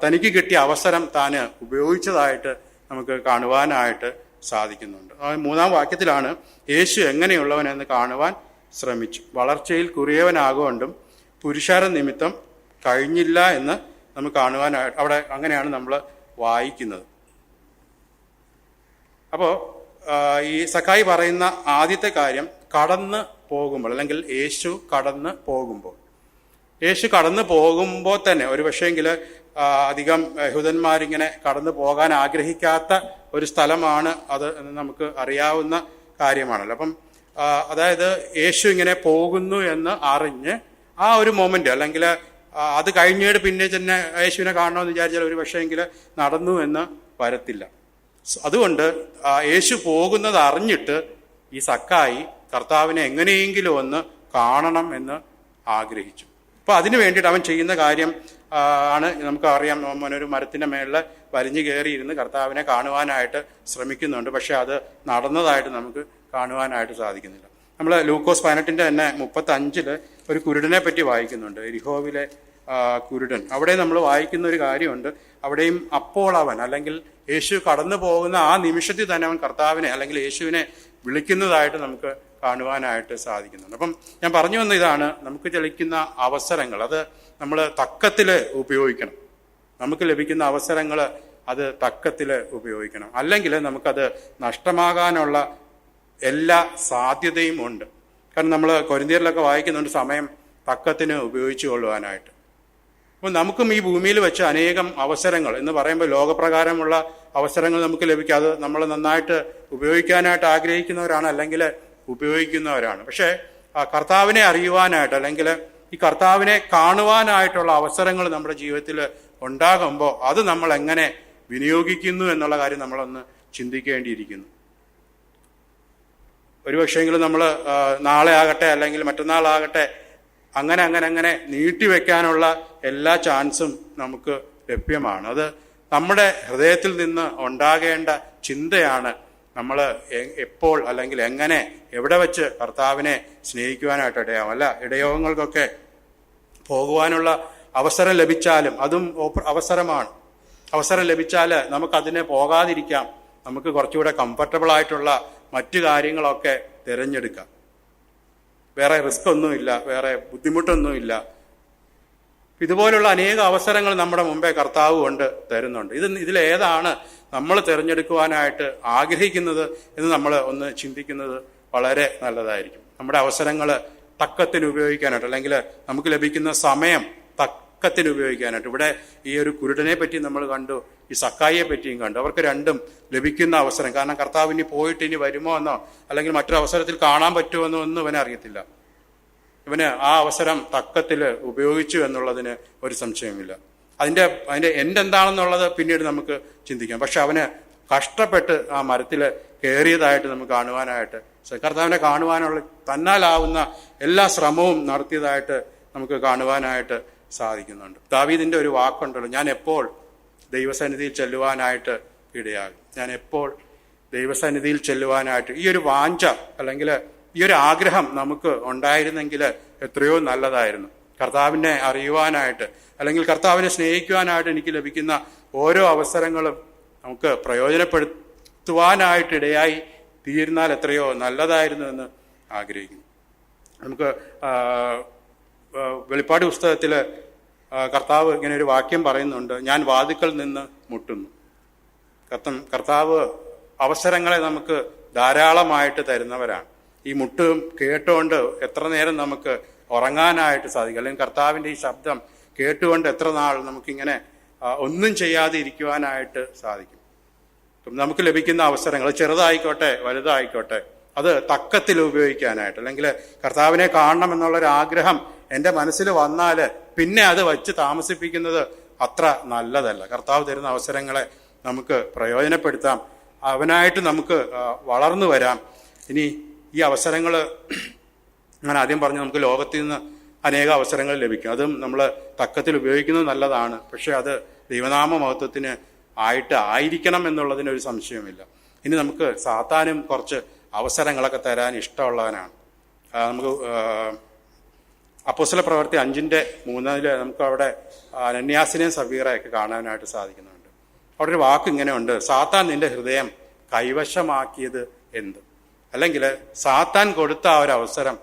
തനിക്ക് കിട്ടിയ അവസരം താന് ഉപയോഗിച്ചതായിട്ട് നമുക്ക് കാണുവാനായിട്ട് സാധിക്കുന്നുണ്ട്. 3-ാം വാക്യത്തിലാണ് യേശു എങ്ങനെയുള്ളവനെന്ന് കാണുവാൻ ശ്രമിച്ചു, വളർച്ചയിൽ കുറിയവനാകൊണ്ടും പുരുഷാര നിമിത്തം കഴിഞ്ഞില്ല എന്ന് നമുക്ക് കാണുവാനായിട്ട് അവിടെ അങ്ങനെയാണ് നമ്മൾ വായിക്കുന്നത്. അപ്പോൾ ഈ സക്കായി പറയുന്ന ആദ്യത്തെ കാര്യം കടന്ന് പോകുമ്പോൾ, അല്ലെങ്കിൽ യേശു കടന്ന് പോകുമ്പോൾ, യേശു കടന്നു പോകുമ്പോൾ തന്നെ ഒരു പക്ഷേങ്കിൽ അധികം യഹൂദന്മാരിങ്ങനെ കടന്നു പോകാൻ ആഗ്രഹിക്കാത്ത ഒരു സ്ഥലമാണ് അത് എന്ന് നമുക്ക് അറിയാവുന്ന കാര്യമാണല്ലോ. അപ്പം അതായത് യേശു ഇങ്ങനെ പോകുന്നു എന്ന് അറിഞ്ഞ് ആ ഒരു മൊമെന്റ്, അല്ലെങ്കിൽ അത് കഴിഞ്ഞിട്ട് പിന്നെ തന്നെ യേശുവിനെ കാണണമെന്ന് വിചാരിച്ചാൽ ഒരു പക്ഷേങ്കിൽ നടന്നു എന്ന് വരത്തില്ല. അതുകൊണ്ട് യേശു പോകുന്നത് അറിഞ്ഞിട്ട് ഈ സക്കായി കർത്താവിനെ എങ്ങനെയെങ്കിലും ഒന്ന് കാണണം എന്ന് ആഗ്രഹിച്ചു. അപ്പോൾ അതിനു വേണ്ടിയിട്ട് അവൻ ചെയ്യുന്ന കാര്യം ആണ് നമുക്കറിയാം. ഒരു മരത്തിൻ്റെ മേളിൽ വലിഞ്ഞു കയറിയിരുന്ന് കർത്താവിനെ കാണുവാനായിട്ട് ശ്രമിക്കുന്നുണ്ട്, പക്ഷെ അത് നടന്നതായിട്ട് നമുക്ക് കാണുവാനായിട്ട് സാധിക്കുന്നില്ല. നമ്മൾ ലൂക്കോസ് 18 തന്നെ 35 ഒരു കുരുടനെ പറ്റി വായിക്കുന്നുണ്ട്, യെരിഹോവിലെ കുരുടൻ. അവിടെ നമ്മൾ വായിക്കുന്ന ഒരു കാര്യമുണ്ട്. അവിടെയും അപ്പോൾ അവൻ, അല്ലെങ്കിൽ യേശു കടന്നു പോകുന്ന ആ നിമിഷത്തിൽ തന്നെ അവൻ കർത്താവിനെ അല്ലെങ്കിൽ യേശുവിനെ വിളിക്കുന്നതായിട്ട് നമുക്ക് കാണുവാനായിട്ട് സാധിക്കുന്നുണ്ട്. അപ്പം ഞാൻ പറഞ്ഞു വന്ന ഇതാണ്, നമുക്ക് ചലിക്കുന്ന അവസരങ്ങൾ അത് നമ്മൾ തക്കത്തിൽ ഉപയോഗിക്കണം. നമുക്ക് ലഭിക്കുന്ന അവസരങ്ങൾ അത് തക്കത്തിൽ ഉപയോഗിക്കണം, അല്ലെങ്കിൽ നമുക്കത് നഷ്ടമാകാനുള്ള എല്ലാ സാധ്യതയും ഉണ്ട്. കാരണം നമ്മൾ കൊരിന്ത്യരിലൊക്കെ വായിക്കുന്നുണ്ട് സമയം തക്കത്തിന് ഉപയോഗിച്ചു കൊള്ളുവാനായിട്ട്. അപ്പോൾ നമുക്കും ഈ ഭൂമിയിൽ വെച്ച് അനേകം അവസരങ്ങൾ എന്ന് പറയുമ്പോൾ ലോകപ്രകാരമുള്ള അവസരങ്ങൾ നമുക്ക് ലഭിക്കും. അത് നമ്മൾ നന്നായിട്ട് ഉപയോഗിക്കാനായിട്ട് ആഗ്രഹിക്കുന്നവരാണ്, അല്ലെങ്കിൽ ഉപയോഗിക്കുന്നവരാണ്. പക്ഷേ കർത്താവിനെ അറിയുവാനായിട്ട്, അല്ലെങ്കിൽ ഈ കർത്താവിനെ കാണുവാനായിട്ടുള്ള അവസരങ്ങൾ നമ്മുടെ ജീവിതത്തിൽ ഉണ്ടാകുമ്പോൾ അത് നമ്മൾ എങ്ങനെ വിനിയോഗിക്കുന്നു എന്നുള്ള കാര്യം നമ്മളൊന്ന് ചിന്തിക്കേണ്ടിയിരിക്കുന്നു. ഒരുപക്ഷെങ്കിലും നമ്മൾ നാളെ ആകട്ടെ അല്ലെങ്കിൽ മറ്റന്നാളാകട്ടെ അങ്ങനെ നീട്ടിവെക്കാനുള്ള എല്ലാ ചാൻസും നമുക്ക് ലഭ്യമാണ്. അത് നമ്മുടെ ഹൃദയത്തിൽ നിന്ന് ഉണ്ടാകേണ്ട ചിന്തയാണ്. നമ്മൾ എപ്പോൾ അല്ലെങ്കിൽ എങ്ങനെ എവിടെ വെച്ച് കർത്താവിനെ സ്നേഹിക്കുവാനായിട്ട് ഇടയാവും. അല്ല, ഇടയോഗങ്ങൾക്കൊക്കെ പോകുവാനുള്ള അവസരം ലഭിച്ചാലും അതും അവസരമാണ്. അവസരം ലഭിച്ചാൽ നമുക്കതിനെ പോകാതിരിക്കാം. നമുക്ക് കുറച്ചുകൂടെ കംഫർട്ടബിൾ ആയിട്ടുള്ള മറ്റു കാര്യങ്ങളൊക്കെ തിരഞ്ഞെടുക്കാം. വേറെ റിസ്ക് ഒന്നുമില്ല, വേറെ ബുദ്ധിമുട്ടൊന്നുമില്ല. ഇതുപോലുള്ള അനേക അവസരങ്ങൾ നമ്മുടെ മുമ്പേ കർത്താവ് കൊണ്ട് തരുന്നുണ്ട്. ഇതിലേതാണ് നമ്മൾ തിരഞ്ഞെടുക്കുവാനായിട്ട് ആഗ്രഹിക്കുന്നത് എന്ന് നമ്മൾ ഒന്ന് ചിന്തിക്കുന്നത് വളരെ നല്ലതായിരിക്കും. നമ്മുടെ അവസരങ്ങൾ തക്കത്തിന് ഉപയോഗിക്കാനായിട്ട്, അല്ലെങ്കിൽ നമുക്ക് ലഭിക്കുന്ന സമയം തക്കത്തിന് ഉപയോഗിക്കാനായിട്ട്. ഇവിടെ ഈ ഒരു കുരുടനെ പറ്റി നമ്മൾ കണ്ടു, ഈ സക്കായിയെ പറ്റിയും കണ്ടു. അവർക്ക് രണ്ടും ലഭിക്കുന്ന അവസരം. കാരണം കർത്താവ് ഇനി പോയിട്ട് ഇനി വരുമോ എന്നോ അല്ലെങ്കിൽ മറ്റൊരു അവസരത്തിൽ കാണാൻ പറ്റുമോ എന്നോ ഒന്നും ഇവനെ അറിയത്തില്ല. ഇവന് ആ അവസരം തക്കത്തിൽ ഉപയോഗിച്ചു എന്നുള്ളതിന് ഒരു സംശയമില്ല. അതിന്റെ എൻഡ് എന്താണെന്നുള്ളത് പിന്നീട് നമുക്ക് ചിന്തിക്കാം. പക്ഷെ അവന് കഷ്ടപ്പെട്ട് ആ മരത്തിൽ കയറിയതായിട്ട് നമുക്ക് കാണുവാനായിട്ട്, കർത്താവിനെ കാണുവാനുള്ള തന്നാലാവുന്ന എല്ലാ ശ്രമവും നടത്തിയതായിട്ട് നമുക്ക് കാണുവാനായിട്ട് സാധിക്കുന്നുണ്ട്. ദാവീദിന്റെ ഒരു വാക്കുണ്ടല്ലോ, ഞാൻ എപ്പോൾ ദൈവസന്നിധിയിൽ ചെല്ലുവാനായിട്ട് ഇടയാകും. ഞാൻ എപ്പോൾ ദൈവസന്നിധിയിൽ ചെല്ലുവാനായിട്ട്. ഈ ഒരു വാഞ്ച അല്ലെങ്കിൽ ഈ ഒരു ആഗ്രഹം നമുക്ക് ഉണ്ടായിരുന്നെങ്കിൽ എത്രയോ നല്ലതായിരുന്നു. കർത്താവിനെ അറിയുവാനായിട്ട് അല്ലെങ്കിൽ കർത്താവിനെ സ്നേഹിക്കുവാനായിട്ട് എനിക്ക് ലഭിക്കുന്ന ഓരോ അവസരങ്ങളും നമുക്ക് പ്രയോജനപ്പെടുത്തുവാനായിട്ട് ഇടയായി തീരുന്നാൽ എത്രയോ നല്ലതായിരുന്നു എന്ന് ആഗ്രഹിക്കുന്നു. നമുക്ക് വെളിപ്പാട് പുസ്തകത്തിൽ കർത്താവ് ഇങ്ങനെ ഒരു വാക്യം പറയുന്നുണ്ട്, ഞാൻ വാതിക്കൽ നിന്ന് മുട്ടുന്നു. കർത്താവ് അവസരങ്ങളെ നമുക്ക് ധാരാളമായിട്ട് തരുന്നവരാണ്. ഈ മുട്ടും കേട്ടുകൊണ്ട് എത്ര നേരം നമുക്ക് ഉറങ്ങാനായിട്ട് സാധിക്കും, അല്ലെങ്കിൽ കർത്താവിൻ്റെ ഈ ശബ്ദം കേട്ടുകൊണ്ട് എത്ര നാൾ നമുക്കിങ്ങനെ ഒന്നും ചെയ്യാതെ ഇരിക്കുവാനായിട്ട് സാധിക്കും. നമുക്ക് ലഭിക്കുന്ന അവസരങ്ങൾ ചെറുതായിക്കോട്ടെ വലുതായിക്കോട്ടെ അത് തക്കത്തിൽ ഉപയോഗിക്കാനായിട്ട്, അല്ലെങ്കിൽ കർത്താവിനെ കാണണം എന്നുള്ളൊരു ആഗ്രഹം എൻ്റെ മനസ്സിൽ വന്നാൽ പിന്നെ അത് വച്ച് താമസിപ്പിക്കുന്നത് അത്ര നല്ലതല്ല. കർത്താവ് തരുന്ന അവസരങ്ങളെ നമുക്ക് പ്രയോജനപ്പെടുത്താം, അവനായിട്ട് നമുക്ക് വളർന്നു വരാം. ഇനി ഈ അവസരങ്ങൾ ഞാൻ ആദ്യം പറഞ്ഞു, നമുക്ക് ലോകത്തിൽ നിന്ന് അനേക അവസരങ്ങൾ ലഭിക്കും, അതും നമ്മൾ തക്കത്തിൽ ഉപയോഗിക്കുന്നത് നല്ലതാണ്. പക്ഷെ അത് ദൈവനാമ മഹത്വത്തിന് ആയിരിക്കണം എന്നുള്ളതിനൊരു സംശയമില്ല. ഇനി നമുക്ക് സാത്താനും കുറച്ച് അവസരങ്ങളൊക്കെ തരാൻ ഇഷ്ടമുള്ളവനാണ്. നമുക്ക് അപ്പോസ്തല പ്രവൃത്തി 5:3 നമുക്ക് അവിടെ അനന്യാസിനെയും സഫീറയൊക്കെ കാണാനായിട്ട് സാധിക്കുന്നുണ്ട്. അവിടെ ഒരു വാക്ക് ഇങ്ങനെയുണ്ട്, സാത്താൻ നിന്റെ ഹൃദയം കൈവശമാക്കിയത് എന്ത്? അല്ലെങ്കിൽ സാത്താൻ കൊടുത്ത ആ ഒരു അവസരം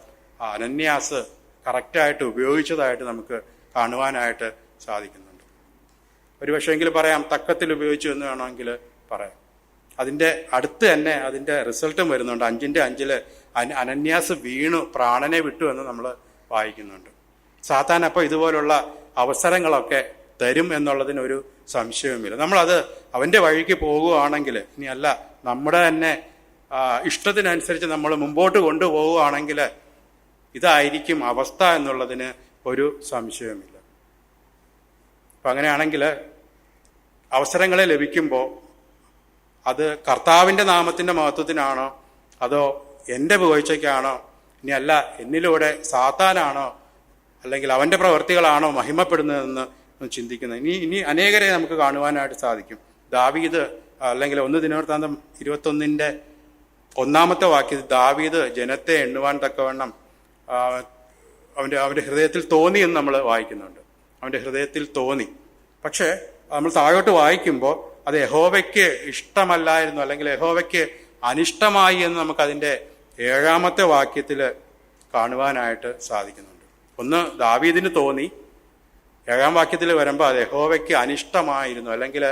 അനന്യാസ് കറക്റ്റായിട്ട് ഉപയോഗിച്ചതായിട്ട് നമുക്ക് കാണുവാനായിട്ട് സാധിക്കുന്നുണ്ട്. ഒരു പക്ഷേങ്കിൽ പറയാം തക്കത്തിൽ ഉപയോഗിച്ചു എന്ന് വേണമെങ്കിൽ പറയാം. അതിൻ്റെ അടുത്ത് തന്നെ അതിൻ്റെ റിസൾട്ടും വരുന്നുണ്ട്. 5:5 അനന്യാസ് വീണു പ്രാണനെ വിട്ടു എന്ന് നമ്മൾ വായിക്കുന്നുണ്ട്. സാത്താൻ അപ്പോൾ ഇതുപോലുള്ള അവസരങ്ങളൊക്കെ തരും എന്നുള്ളതിനൊരു സംശയവുമില്ല. നമ്മളത് അവൻ്റെ വഴിക്ക് പോകുകയാണെങ്കിൽ, ഇനി അല്ല നമ്മുടെ തന്നെ ഇഷ്ടത്തിനനുസരിച്ച് നമ്മൾ മുമ്പോട്ട് കൊണ്ടുപോവുകയാണെങ്കിൽ ഇതായിരിക്കും അവസ്ഥ എന്നുള്ളതിന് ഒരു സംശയവുമില്ല. അപ്പം അങ്ങനെയാണെങ്കിൽ അവസരങ്ങളെ ലഭിക്കുമ്പോൾ അത് കർത്താവിൻ്റെ നാമത്തിൻ്റെ മഹത്വത്തിനാണോ അതോ എൻ്റെ പുകഴ്ചയ്ക്കാണോ, ഇനി അല്ല എന്നിലൂടെ സാത്താനാണോ അല്ലെങ്കിൽ അവൻ്റെ പ്രവൃത്തികളാണോ മഹിമപ്പെടുന്നതെന്ന് ചിന്തിക്കുന്നത്. ഇനി അനേകരെ നമുക്ക് കാണുവാനായിട്ട് സാധിക്കും. ദാവീദ് അല്ലെങ്കിൽ 1 ദിനവൃത്താന്തം 21:1 വാക്യത്തിൽ ദാവീദ് ജനത്തെ എണ്ണുവാൻ തക്കവണ്ണം അവൻ്റെ ഹൃദയത്തിൽ തോന്നി എന്ന് നമ്മൾ വായിക്കുന്നുണ്ട്. അവൻ്റെ ഹൃദയത്തിൽ തോന്നി. പക്ഷേ നമ്മൾ താഴോട്ട് വായിക്കുമ്പോൾ അത് യഹോവയ്ക്ക് ഇഷ്ടമല്ലായിരുന്നു, അല്ലെങ്കിൽ യഹോവയ്ക്ക് അനിഷ്ടമായി എന്ന് നമുക്കതിൻ്റെ 7-ാമത്തെ വാക്യത്തിൽ കാണുവാനായിട്ട് സാധിക്കുന്നുണ്ട്. ഒന്ന് ദാവീദിന് തോന്നി, 7-ാം വാക്യത്തിൽ വരുമ്പോൾ അത് യഹോവയ്ക്ക് അനിഷ്ടമായിരുന്നു, അല്ലെങ്കിൽ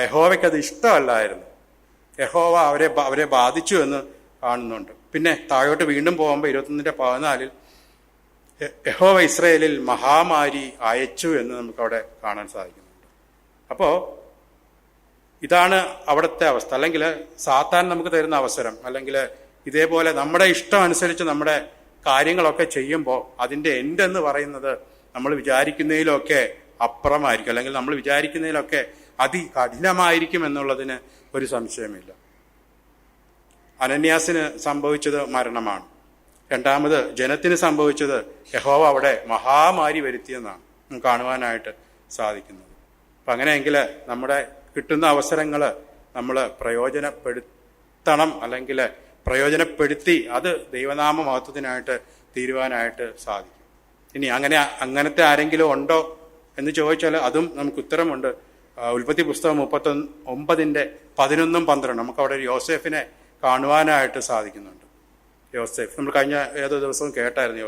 യഹോവയ്ക്ക് അത് ഇഷ്ടമല്ലായിരുന്നു. യഹോവ അവരെ ബാധിച്ചു എന്ന് കാണുന്നുണ്ട്. പിന്നെ താഴോട്ട് വീണ്ടും പോകുമ്പോൾ 21:14 യഹോവ ഇസ്രായേലിൽ മഹാമാരി അയച്ചു എന്ന് നമുക്കവിടെ കാണാൻ സാധിക്കുന്നുണ്ട്. അപ്പോൾ ഇതാണ് അവിടുത്തെ അവസ്ഥ. അല്ലെങ്കിൽ സാത്താൻ നമുക്ക് തരുന്ന അവസരം, അല്ലെങ്കിൽ ഇതേപോലെ നമ്മുടെ ഇഷ്ടം അനുസരിച്ച് നമ്മുടെ കാര്യങ്ങളൊക്കെ ചെയ്യുമ്പോൾ അതിൻ്റെ എൻഡ് എന്ന് പറയുന്നത് നമ്മൾ വിചാരിക്കുന്നതിലൊക്കെ അപ്പുറമായിരിക്കും, അല്ലെങ്കിൽ നമ്മൾ വിചാരിക്കുന്നതിലൊക്കെ അതികഠിനമായിരിക്കും എന്നുള്ളതിന് ഒരു സംശയമില്ല. അനന്യാസിന് സംഭവിച്ചത് മരണമാണ്. രണ്ടാമത് ജനത്തിന് സംഭവിച്ചത് യഹോവ അവിടെ മഹാമാരി വരുത്തിയെന്നാണ് കാണുവാനായിട്ട് സാധിക്കുന്നത്. അപ്പം അങ്ങനെയെങ്കിൽ നമ്മുടെ കിട്ടുന്ന അവസരങ്ങൾ നമ്മൾ പ്രയോജനപ്പെടുത്തണം, അല്ലെങ്കിൽ പ്രയോജനപ്പെടുത്തി അത് ദൈവനാമ മഹത്വത്തിനായിട്ട് തീരുവാനായിട്ട് സാധിക്കും. ഇനി അങ്ങനത്തെ ആരെങ്കിലും ഉണ്ടോ എന്ന് ചോദിച്ചാൽ അതും നമുക്ക് ഉത്തരമുണ്ട്. ഉൽപ്പത്തി പുസ്തകം 39:11-12 നമുക്കവിടെ ഒരു യോസേഫിനെ കാണുവാനായിട്ട് സാധിക്കുന്നുണ്ട്. യോസേഫ് നമ്മൾ കഴിഞ്ഞ ഏതോ ദിവസവും കേട്ടായിരുന്നു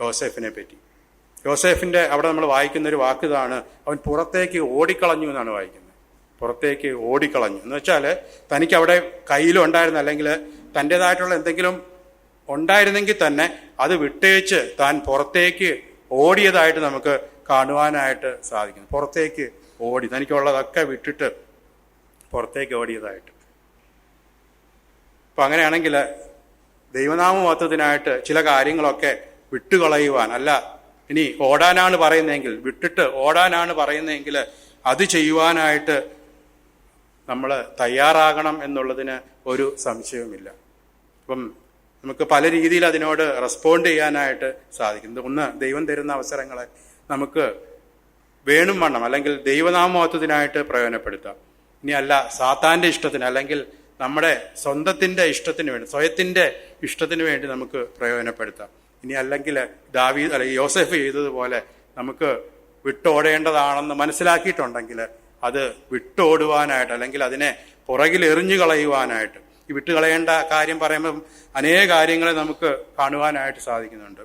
യോസേഫിനെ പറ്റി. യോസേഫിൻ്റെ അവിടെ നമ്മൾ വായിക്കുന്ന ഒരു വാക്ക് ഇതാണ്, അവൻ പുറത്തേക്ക് ഓടിക്കളഞ്ഞു എന്നാണ് വായിക്കുന്നത്. പുറത്തേക്ക് ഓടിക്കളഞ്ഞു എന്ന് വെച്ചാൽ തനിക്ക് അവിടെ കയ്യിലുണ്ടായിരുന്ന, അല്ലെങ്കിൽ തൻ്റെതായിട്ടുള്ള എന്തെങ്കിലും ഉണ്ടായിരുന്നെങ്കിൽ തന്നെ അത് വിട്ടേച്ച് താൻ പുറത്തേക്ക് ഓടിയതായിട്ട് നമുക്ക് കാണുവാനായിട്ട് സാധിക്കുന്നു. പുറത്തേക്ക് ഓടി, തനിക്കുള്ളതൊക്കെ വിട്ടിട്ട് പുറത്തേക്ക് ഓടിയതായിട്ട്. അപ്പം അങ്ങനെയാണെങ്കിൽ ദൈവനാമ മഹത്വത്തിനായിട്ട് ചില കാര്യങ്ങളൊക്കെ വിട്ടുകളയുവാൻ, അല്ല ഇനി ഓടാനാണ് പറയുന്നതെങ്കിൽ വിട്ടിട്ട് ഓടാനാണ് പറയുന്നതെങ്കിൽ അത് ചെയ്യുവാനായിട്ട് നമ്മൾ തയ്യാറാകണം എന്നുള്ളതിന് ഒരു സംശയവുമില്ല. അപ്പം നമുക്ക് പല രീതിയിൽ അതിനോട് റെസ്പോണ്ട് ചെയ്യാനായിട്ട് സാധിക്കും. ഒന്ന്, ദൈവം തരുന്ന അവസരങ്ങളെ നമുക്ക് വേണം വണ്ണം അല്ലെങ്കിൽ ദൈവനാമത്വത്തിനായിട്ട് പ്രയോജനപ്പെടുത്താം. ഇനി അല്ല സാത്താന്റെ ഇഷ്ടത്തിന് അല്ലെങ്കിൽ നമ്മുടെ സ്വന്തത്തിന്റെ ഇഷ്ടത്തിന് വേണ്ടി, സ്വയത്തിന്റെ ഇഷ്ടത്തിന് വേണ്ടി നമുക്ക് പ്രയോജനപ്പെടുത്താം. ഇനി അല്ലെങ്കിൽ ദാവീദ് അല്ലെങ്കിൽ യോസേഫ് ചെയ്തതുപോലെ നമുക്ക് വിട്ടോടേണ്ടതാണെന്ന് മനസ്സിലാക്കിയിട്ടുണ്ടെങ്കിൽ അത് വിട്ടോടുവാനായിട്ട് അല്ലെങ്കിൽ അതിനെ പുറകിൽ എറിഞ്ഞു കളയുവാനായിട്ട്, ഈ വിട്ടുകളയേണ്ട കാര്യം പറയുമ്പം അനേക കാര്യങ്ങളെ നമുക്ക് കാണുവാനായിട്ട് സാധിക്കുന്നുണ്ട്.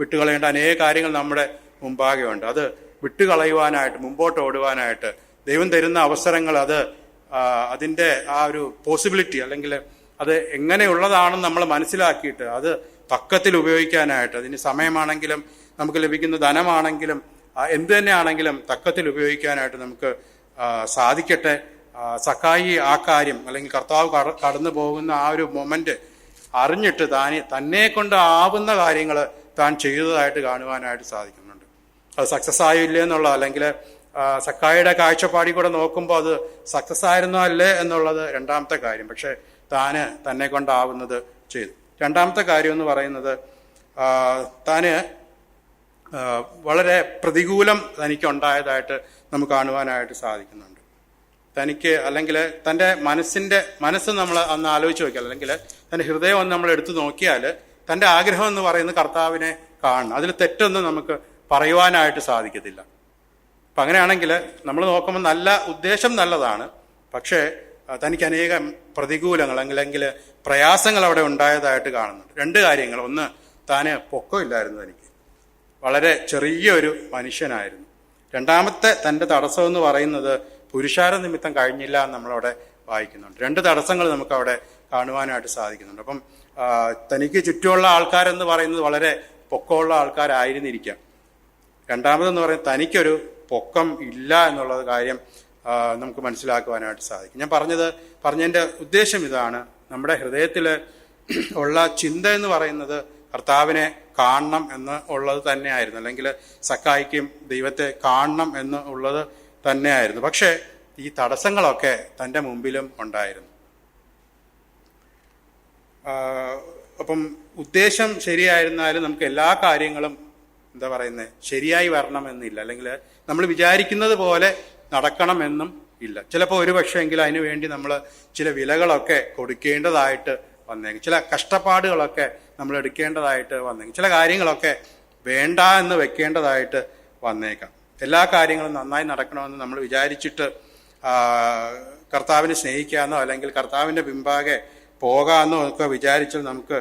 വിട്ടുകളയേണ്ട അനേക കാര്യങ്ങൾ നമ്മുടെ മുമ്പാകെ ഉണ്ട്. അത് വിട്ടുകളയുവാനായിട്ട്, മുമ്പോട്ട് ഓടുവാനായിട്ട് ദൈവം തരുന്ന അവസരങ്ങൾ, അത് അതിൻ്റെ ആ ഒരു പോസിബിലിറ്റി അല്ലെങ്കിൽ അത് എങ്ങനെയുള്ളതാണെന്ന് നമ്മൾ മനസ്സിലാക്കിയിട്ട് അത് തക്കത്തിൽ ഉപയോഗിക്കാനായിട്ട്, അതിന് സമയമാണെങ്കിലും നമുക്ക് ലഭിക്കുന്ന ധനമാണെങ്കിലും എന്ത് തന്നെയാണെങ്കിലും തക്കത്തിൽ ഉപയോഗിക്കാനായിട്ട് നമുക്ക് സാധിക്കട്ടെ. സക്കായി ആ കാര്യം അല്ലെങ്കിൽ കർത്താവ് കടന്നു പോകുന്ന ആ ഒരു മൊമെന്റ് അറിഞ്ഞിട്ട് തന്നെ കൊണ്ട് ആവുന്ന കാര്യങ്ങൾ താൻ ചെയ്തതായിട്ട് കാണുവാനായിട്ട് സാധിക്കുന്നുണ്ട്. അത് സക്സസ് ആയില്ല എന്നുള്ള, അല്ലെങ്കിൽ സക്കായിയുടെ കാഴ്ചപ്പാടി കൂടെ നോക്കുമ്പോൾ അത് സക്സസ് ആയിരുന്നോ അല്ലേ എന്നുള്ളത് രണ്ടാമത്തെ കാര്യം. പക്ഷെ തന്നെ കൊണ്ടാവുന്നത് ചെയ്തു. രണ്ടാമത്തെ കാര്യം എന്ന് പറയുന്നത് താന് വളരെ പ്രതികൂലം തനിക്കുണ്ടായതായിട്ട് നമുക്ക് കാണുവാനായിട്ട് സാധിക്കുന്നുണ്ട്. തനിക്ക് അല്ലെങ്കിൽ തൻ്റെ മനസ്സ് നമ്മൾ അന്ന് ആലോചിച്ച് നോക്കിയാൽ, അല്ലെങ്കിൽ തൻ്റെ ഹൃദയം ഒന്ന് നമ്മൾ എടുത്തു നോക്കിയാൽ തൻ്റെ ആഗ്രഹം എന്ന് പറയുന്നത് കർത്താവിനെ കാണണം. അതിൽ തെറ്റൊന്നും നമുക്ക് പറയുവാനായിട്ട് സാധിക്കത്തില്ല. അപ്പം അങ്ങനെയാണെങ്കിൽ നമ്മൾ നോക്കുമ്പോൾ നല്ല ഉദ്ദേശം നല്ലതാണ്, പക്ഷേ തനിക്ക് അനേകം പ്രതികൂലങ്ങൾ അല്ലെങ്കിൽ പ്രയാസങ്ങൾ അവിടെ ഉണ്ടായതായിട്ട് കാണുന്നുണ്ട്. രണ്ട് കാര്യങ്ങൾ. ഒന്ന്, താന് പൊക്കമില്ലായിരുന്നു, തനിക്ക് വളരെ ചെറിയൊരു മനുഷ്യനായിരുന്നു. രണ്ടാമത്തെ തൻ്റെ തടസ്സം എന്ന് പറയുന്നത് പുരുഷാര നിമിത്തം കഴിഞ്ഞില്ല എന്ന് നമ്മളവിടെ വായിക്കുന്നുണ്ട്. രണ്ട് തടസ്സങ്ങൾ നമുക്ക് അവിടെ കാണുവാനായിട്ട് സാധിക്കുന്നുണ്ട്. അപ്പം തനിക്ക് ചുറ്റുമുള്ള ആൾക്കാരെന്ന് പറയുന്നത് വളരെ പൊക്കമുള്ള ആൾക്കാരായിരുന്നിരിക്കാം. രണ്ടാമതെന്ന് പറയുന്നത് തനിക്കൊരു പൊക്കം ഇല്ല എന്നുള്ളത് കാര്യം നമുക്ക് മനസ്സിലാക്കുവാനായിട്ട് സാധിക്കും. ഞാൻ പറഞ്ഞതിൻ്റെ ഉദ്ദേശം ഇതാണ്. നമ്മുടെ ഹൃദയത്തിൽ ഉള്ള ചിന്ത എന്ന് പറയുന്നത് കർത്താവിനെ കാണണം എന്ന് ഉള്ളത് തന്നെയായിരുന്നു, അല്ലെങ്കിൽ സക്കായിക്കും ദൈവത്തെ കാണണം എന്ന് ഉള്ളത് തന്നെയായിരുന്നു. പക്ഷേ ഈ തടസ്സങ്ങളൊക്കെ തൻ്റെ മുമ്പിലും ഉണ്ടായിരുന്നു. അപ്പം ഉദ്ദേശം ശരിയായിരുന്നാലും നമുക്ക് എല്ലാ കാര്യങ്ങളും ശരിയായി വരണമെന്നില്ല, അല്ലെങ്കിൽ നമ്മൾ വിചാരിക്കുന്നത് പോലെ നടക്കണമെന്നും ഇല്ല. ചിലപ്പോൾ ഒരു പക്ഷേങ്കിൽ അതിനു വേണ്ടി നമ്മൾ ചില വിലകളൊക്കെ കൊടുക്കേണ്ടതായിട്ട് വന്നേക്കും, ചില കഷ്ടപ്പാടുകളൊക്കെ നമ്മൾ എടുക്കേണ്ടതായിട്ട് വന്നേക്കും, ചില കാര്യങ്ങളൊക്കെ വേണ്ട എന്ന് വെക്കേണ്ടതായിട്ട് വന്നേക്കാം. എല്ലാ കാര്യങ്ങളും നന്നായി നടക്കണമെന്ന് നമ്മൾ വിചാരിച്ചിട്ട് കർത്താവിനെ സ്നേഹിക്കാമെന്നോ അല്ലെങ്കിൽ കർത്താവിൻ്റെ പിമ്പാകെ പോകാമെന്നോ ഒക്കെ വിചാരിച്ചാൽ നമുക്ക്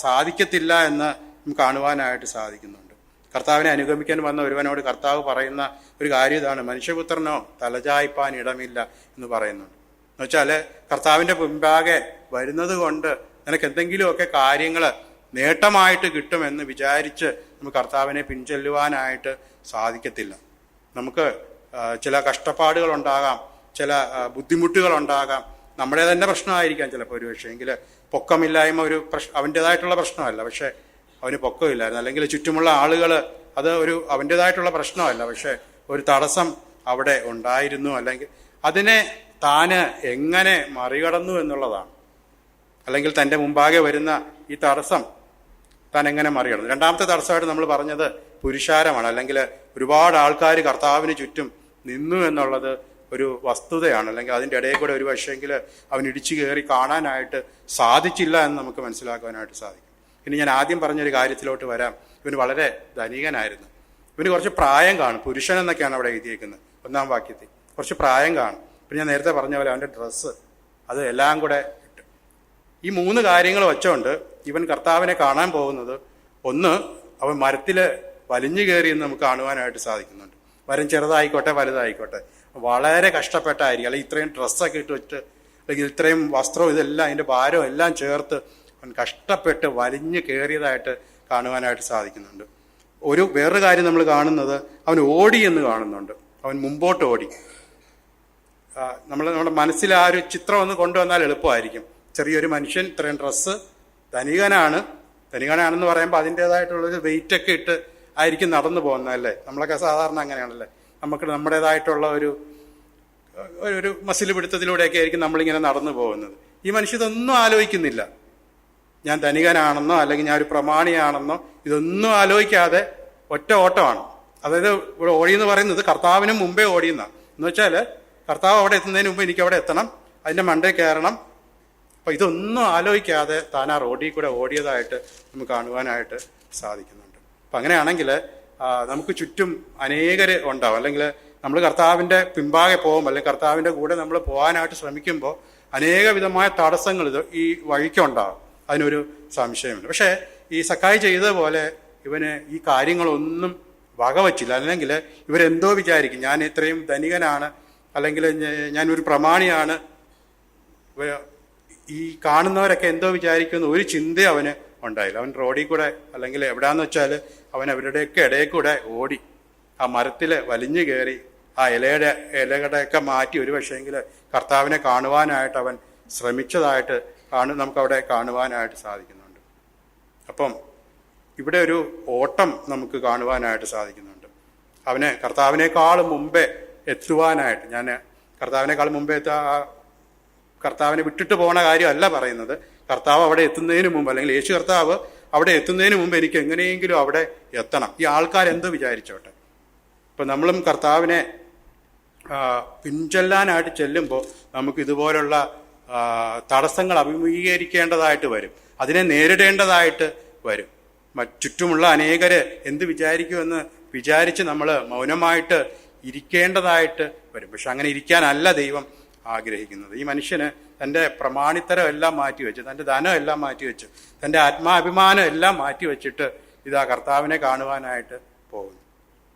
സാധിക്കത്തില്ല എന്ന് നമുക്ക് കാണുവാനായിട്ട് സാധിക്കുന്നുണ്ട്. കർത്താവിനെ അനുഗമിക്കാൻ വന്ന ഒരുവനോട് കർത്താവ് പറയുന്ന ഒരു കാര്യം ഇതാണ്: മനുഷ്യപുത്രനോ തലചായ്പാൻ ഇടമില്ല എന്ന് പറയുന്നുണ്ട്. എന്ന് വെച്ചാൽ കർത്താവിൻ്റെ പിമ്പാകെ വരുന്നത് കൊണ്ട് നിനക്ക് എന്തെങ്കിലുമൊക്കെ കാര്യങ്ങൾ നേട്ടമായിട്ട് കിട്ടുമെന്ന് വിചാരിച്ച് നമുക്ക് കർത്താവിനെ പിൻചെല്ലുവാനായിട്ട് സാധിക്കത്തില്ല. നമുക്ക് ചില കഷ്ടപ്പാടുകൾ ഉണ്ടാകാം, ചില ബുദ്ധിമുട്ടുകൾ ഉണ്ടാകാം, നമ്മുടെ തന്നെ പ്രശ്നമായിരിക്കാം ചിലപ്പോൾ. ഒരു പക്ഷേങ്കിൽ പൊക്കമില്ലായ്മ ഒരു അവൻ്റേതായിട്ടുള്ള പ്രശ്നമല്ല, പക്ഷെ അവന് പൊക്കമില്ലായിരുന്നു, അല്ലെങ്കിൽ ചുറ്റുമുള്ള ആളുകൾ അത് അവൻ്റേതായിട്ടുള്ള പ്രശ്നമല്ല, പക്ഷെ ഒരു തടസ്സം അവിടെ ഉണ്ടായിരുന്നു. അല്ലെങ്കിൽ അതിനെ താന് എങ്ങനെ മറികടന്നു എന്നുള്ളതാണ്, അല്ലെങ്കിൽ തൻ്റെ മുമ്പാകെ വരുന്ന ഈ തടസ്സം താൻ എങ്ങനെ മറികടന്നു. രണ്ടാമത്തെ തടസ്സമായിട്ട് നമ്മൾ പറഞ്ഞത് പുരുഷാരമാണ്, അല്ലെങ്കിൽ ഒരുപാട് ആൾക്കാർ കർത്താവിന് ചുറ്റും നിന്നു എന്നുള്ളത് ഒരു വസ്തുതയാണ്. അല്ലെങ്കിൽ അതിൻ്റെ ഇടയിൽ കൂടെ ഒരു പക്ഷേങ്കിൽ അവൻ ഇടിച്ചു കയറി കാണാനായിട്ട് സാധിച്ചില്ല എന്ന് നമുക്ക് മനസ്സിലാക്കുവാനായിട്ട് സാധിക്കും. ഇനി ഞാൻ ആദ്യം പറഞ്ഞൊരു കാര്യത്തിലോട്ട് വരാം. ഇവന് വളരെ ധനികനായിരുന്നു. ഇവന് കുറച്ച് പ്രായം കാണും. പുരുഷൻ എന്നൊക്കെയാണ് അവിടെ എഴുതിയേക്കുന്നത് 1-ാം വാക്യത്തിൽ. കുറച്ച് പ്രായം കാണും. പിന്നെ ഞാൻ നേരത്തെ പറഞ്ഞ പോലെ അവൻ്റെ ഡ്രസ്സ്, അത് എല്ലാം കൂടെ ഇട്ട് ഈ 3 കാര്യങ്ങൾ വെച്ചോണ്ട് ഇവൻ കർത്താവിനെ കാണാൻ പോകുന്നത്, ഒന്ന്, അവൻ മരത്തിൽ വലിഞ്ഞു കയറിയെന്ന് നമുക്ക് കാണുവാനായിട്ട് സാധിക്കുന്നുണ്ട്. മരം ചെറുതായിക്കോട്ടെ വലുതായിക്കോട്ടെ വളരെ കഷ്ടപ്പെട്ടായിരിക്കും, അല്ലെങ്കിൽ ഇത്രയും ഡ്രസ്സൊക്കെ ഇട്ട് വെച്ച്, അല്ലെങ്കിൽ ഇത്രയും വസ്ത്രവും ഇതെല്ലാം അതിൻ്റെ ഭാരവും എല്ലാം ചേർത്ത് അവൻ കഷ്ടപ്പെട്ട് വലിഞ്ഞു കയറിയതായിട്ട് കാണുവാനായിട്ട് സാധിക്കുന്നുണ്ട്. വേറൊരു കാര്യം നമ്മൾ കാണുന്നത്, അവൻ ഓടി എന്ന് കാണുന്നുണ്ട്. അവൻ മുമ്പോട്ട് ഓടി. നമ്മുടെ മനസ്സിൽ ആ ഒരു ചിത്രം ഒന്ന് കൊണ്ടുവന്നാൽ എളുപ്പമായിരിക്കും. ചെറിയൊരു മനുഷ്യൻ, ഇത്രയും ഡ്രസ്സ്, ധനികനാണ്, ധനികനാണെന്ന് പറയുമ്പോൾ അതിൻ്റെതായിട്ടുള്ളൊരു വെയിറ്റ് ഒക്കെ ഇട്ട് ആയിരിക്കും നടന്നു പോകുന്നതല്ലേ. നമ്മളൊക്കെ സാധാരണ അങ്ങനെയാണല്ലേ. നമുക്ക് നമ്മുടേതായിട്ടുള്ള ഒരു മസിൽ പിടുത്തത്തിലൂടെയൊക്കെ ആയിരിക്കും നമ്മളിങ്ങനെ നടന്നു പോകുന്നത്. ഈ മനുഷ്യ ഇതൊന്നും ആലോചിക്കുന്നില്ല. ഞാൻ ധനികനാണെന്നോ അല്ലെങ്കിൽ ഞാൻ ഒരു പ്രമാണിയാണെന്നോ ഇതൊന്നും ആലോചിക്കാതെ ഒറ്റ ഓട്ടമാണ്. അതായത് ഇവിടെ ഓടിയെന്ന് പറയുന്നത് കർത്താവിനും മുമ്പേ ഓടിയെന്ന എന്ന് വെച്ചാൽ കർത്താവ് അവിടെ എത്തുന്നതിന് മുമ്പ് എനിക്ക് അവിടെ എത്തണം, അതിൻ്റെ മണ്ടേ കയറണം. അപ്പം ഇതൊന്നും ആലോചിക്കാതെ താൻ ആ റോഡിൽ കൂടെ ഓടിയതായിട്ട് നമുക്ക് കാണുവാനായിട്ട് സാധിക്കുന്നുണ്ട്. അപ്പം അങ്ങനെയാണെങ്കിൽ നമുക്ക് ചുറ്റും അനേകർ ഉണ്ടാവും. അല്ലെങ്കിൽ നമ്മൾ കർത്താവിൻ്റെ പിമ്പാകെ പോകുമ്പോൾ അല്ലെങ്കിൽ കർത്താവിൻ്റെ കൂടെ നമ്മൾ പോകാനായിട്ട് ശ്രമിക്കുമ്പോൾ അനേക വിധമായ തടസ്സങ്ങൾ ഈ വഴിക്കുണ്ടാകും. അതിനൊരു സംശയമില്ല. പക്ഷേ ഈ സക്കായി ചെയ്തതുപോലെ ഇവന് ഈ കാര്യങ്ങളൊന്നും വകവച്ചില്ല. അല്ലെങ്കിൽ ഇവരെന്തോ വിചാരിക്കും, ഞാൻ ഇത്രയും ധനികനാണ് അല്ലെങ്കിൽ ഞാനൊരു പ്രമാണിയാണ്, ഈ കാണുന്നവരൊക്കെ എന്തോ വിചാരിക്കുന്ന ഒരു ചിന്ത അവന് ഉണ്ടായില്ല. അവൻ റോഡിൽ കൂടെ അല്ലെങ്കിൽ എവിടെയാന്ന് വെച്ചാൽ അവൻ അവരുടെയൊക്കെ ഇടയിൽ കൂടെ ഓടി ആ മരത്തിൽ വലിഞ്ഞു കയറി ആ ഇലകളുടെയൊക്കെ മാറ്റി ഒരു പക്ഷേങ്കിൽ കർത്താവിനെ കാണുവാനായിട്ട് അവൻ ശ്രമിച്ചതായിട്ട് നമുക്കവിടെ കാണുവാനായിട്ട് സാധിക്കുന്നുണ്ട്. അപ്പം ഇവിടെ ഒരു ഓട്ടം നമുക്ക് കാണുവാനായിട്ട് സാധിക്കുന്നുണ്ട്. അവന് കർത്താവിനേക്കാളും മുമ്പേ എത്തുവാനായിട്ട്, ഞാൻ കർത്താവിനേക്കാൾ മുമ്പേ കർത്താവിനെ വിട്ടിട്ട് പോണ കാര്യമല്ല പറയുന്നത്. കർത്താവ് അവിടെ എത്തുന്നതിന് മുമ്പ് അല്ലെങ്കിൽ യേശു കർത്താവ് അവിടെ എത്തുന്നതിന് മുമ്പ് എനിക്ക് എങ്ങനെയെങ്കിലും അവിടെ എത്തണം. ഈ ആൾക്കാരെന്തോ വിചാരിച്ചോട്ടെ. ഇപ്പം നമ്മളും കർത്താവിനെ പിൻചെല്ലാനായിട്ട് ചെല്ലുമ്പോൾ നമുക്ക് ഇതുപോലുള്ള തടസ്സങ്ങൾ അഭിമുഖീകരിക്കേണ്ടതായിട്ട് വരും, അതിനെ നേരിടേണ്ടതായിട്ട് വരും. ചുറ്റുമുള്ള അനേകര് എന്ത് വിചാരിക്കുമെന്ന് വിചാരിച്ച് നമ്മൾ മൗനമായിട്ട് ഇരിക്കേണ്ടതായിട്ട് വരും. പക്ഷെ അങ്ങനെ ഇരിക്കാനല്ല ദൈവം ആഗ്രഹിക്കുന്നത്. ഈ മനുഷ്യന് തൻ്റെ പ്രമാണിത്തരം എല്ലാം മാറ്റിവെച്ച്, തൻ്റെ ധനം എല്ലാം മാറ്റിവെച്ച്, തൻ്റെ ആത്മാഭിമാനം എല്ലാം മാറ്റിവെച്ചിട്ട് ഇതാ കർത്താവിനെ കാണുവാനായിട്ട് പോകുന്നു.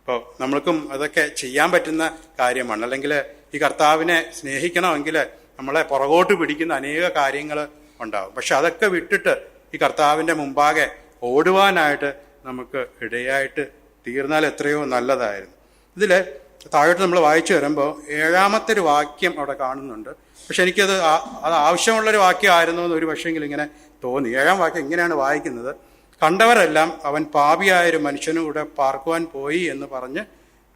അപ്പോൾ നമ്മൾക്കും അതൊക്കെ ചെയ്യാൻ പറ്റുന്ന കാര്യമാണ്. അല്ലെങ്കിൽ ഈ കർത്താവിനെ സ്നേഹിക്കണമെങ്കിൽ നമ്മളെ പുറകോട്ട് പിടിക്കുന്ന അനേക കാര്യങ്ങൾ ഉണ്ടാവും. പക്ഷെ അതൊക്കെ വിട്ടിട്ട് ഈ കർത്താവിൻ്റെ മുമ്പാകെ ഓടുവാനായിട്ട് നമുക്ക് ഇടയായിട്ട് തീർന്നാൽ എത്രയോ നല്ലതായിരുന്നു. ഇതിൽ താഴോട്ട് നമ്മൾ വായിച്ചു വരുമ്പോൾ 7-ാമത്തെ ഒരു വാക്യം അവിടെ കാണുന്നുണ്ട്. പക്ഷെ എനിക്കത് ആവശ്യമുള്ളൊരു വാക്യമായിരുന്നു എന്ന് ഒരു പക്ഷെങ്കിൽ ഇങ്ങനെ തോന്നി. 7-ാം വാക്യം ഇങ്ങനെയാണ് വായിക്കുന്നത്: കണ്ടവരെല്ലാം അവൻ പാപിയായൊരു മനുഷ്യനൂടെ പാർക്കുവാൻ പോയി എന്ന് പറഞ്ഞ്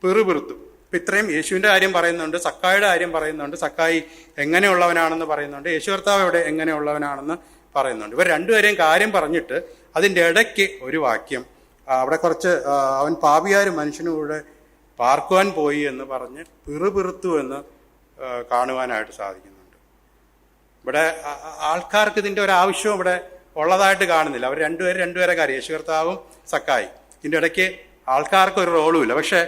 പിറുപിറുത്തു. ഇപ്പം ഇത്രയും യേശുവിൻ്റെ കാര്യം പറയുന്നുണ്ട്, സക്കായിയുടെ കാര്യം പറയുന്നുണ്ട്, സക്കായി എങ്ങനെയുള്ളവനാണെന്ന് പറയുന്നുണ്ട്, യേശു കർത്താവ് ഇവിടെ എങ്ങനെയുള്ളവനാണെന്ന് പറയുന്നുണ്ട്. ഇവർ രണ്ടുപേരെയും കാര്യം പറഞ്ഞിട്ട് അതിൻ്റെ ഇടയ്ക്ക് ഒരു വാക്യം അവിടെ കുറച്ച് അവൻ പാപിയായൊരു മനുഷ്യനൂടെ പാർക്കുവാൻ പോയി എന്ന് പറഞ്ഞ് പിറുപിറുത്തു എന്ന് കാണുവാനായിട്ട് സാധിക്കുന്നുണ്ട്. ഇവിടെ ആൾക്കാർക്ക് ഇതിൻ്റെ ഒരു ആവശ്യവും ഇവിടെ ഉള്ളതായിട്ട് കാണുന്നില്ല. അവർ രണ്ടുപേരെ കാര്യം, യേശു കർത്താവും സക്കായി. ഇതിൻ്റെ ഇടയ്ക്ക് ആൾക്കാർക്ക് ഒരു റോളും ഇല്ല. പക്ഷെ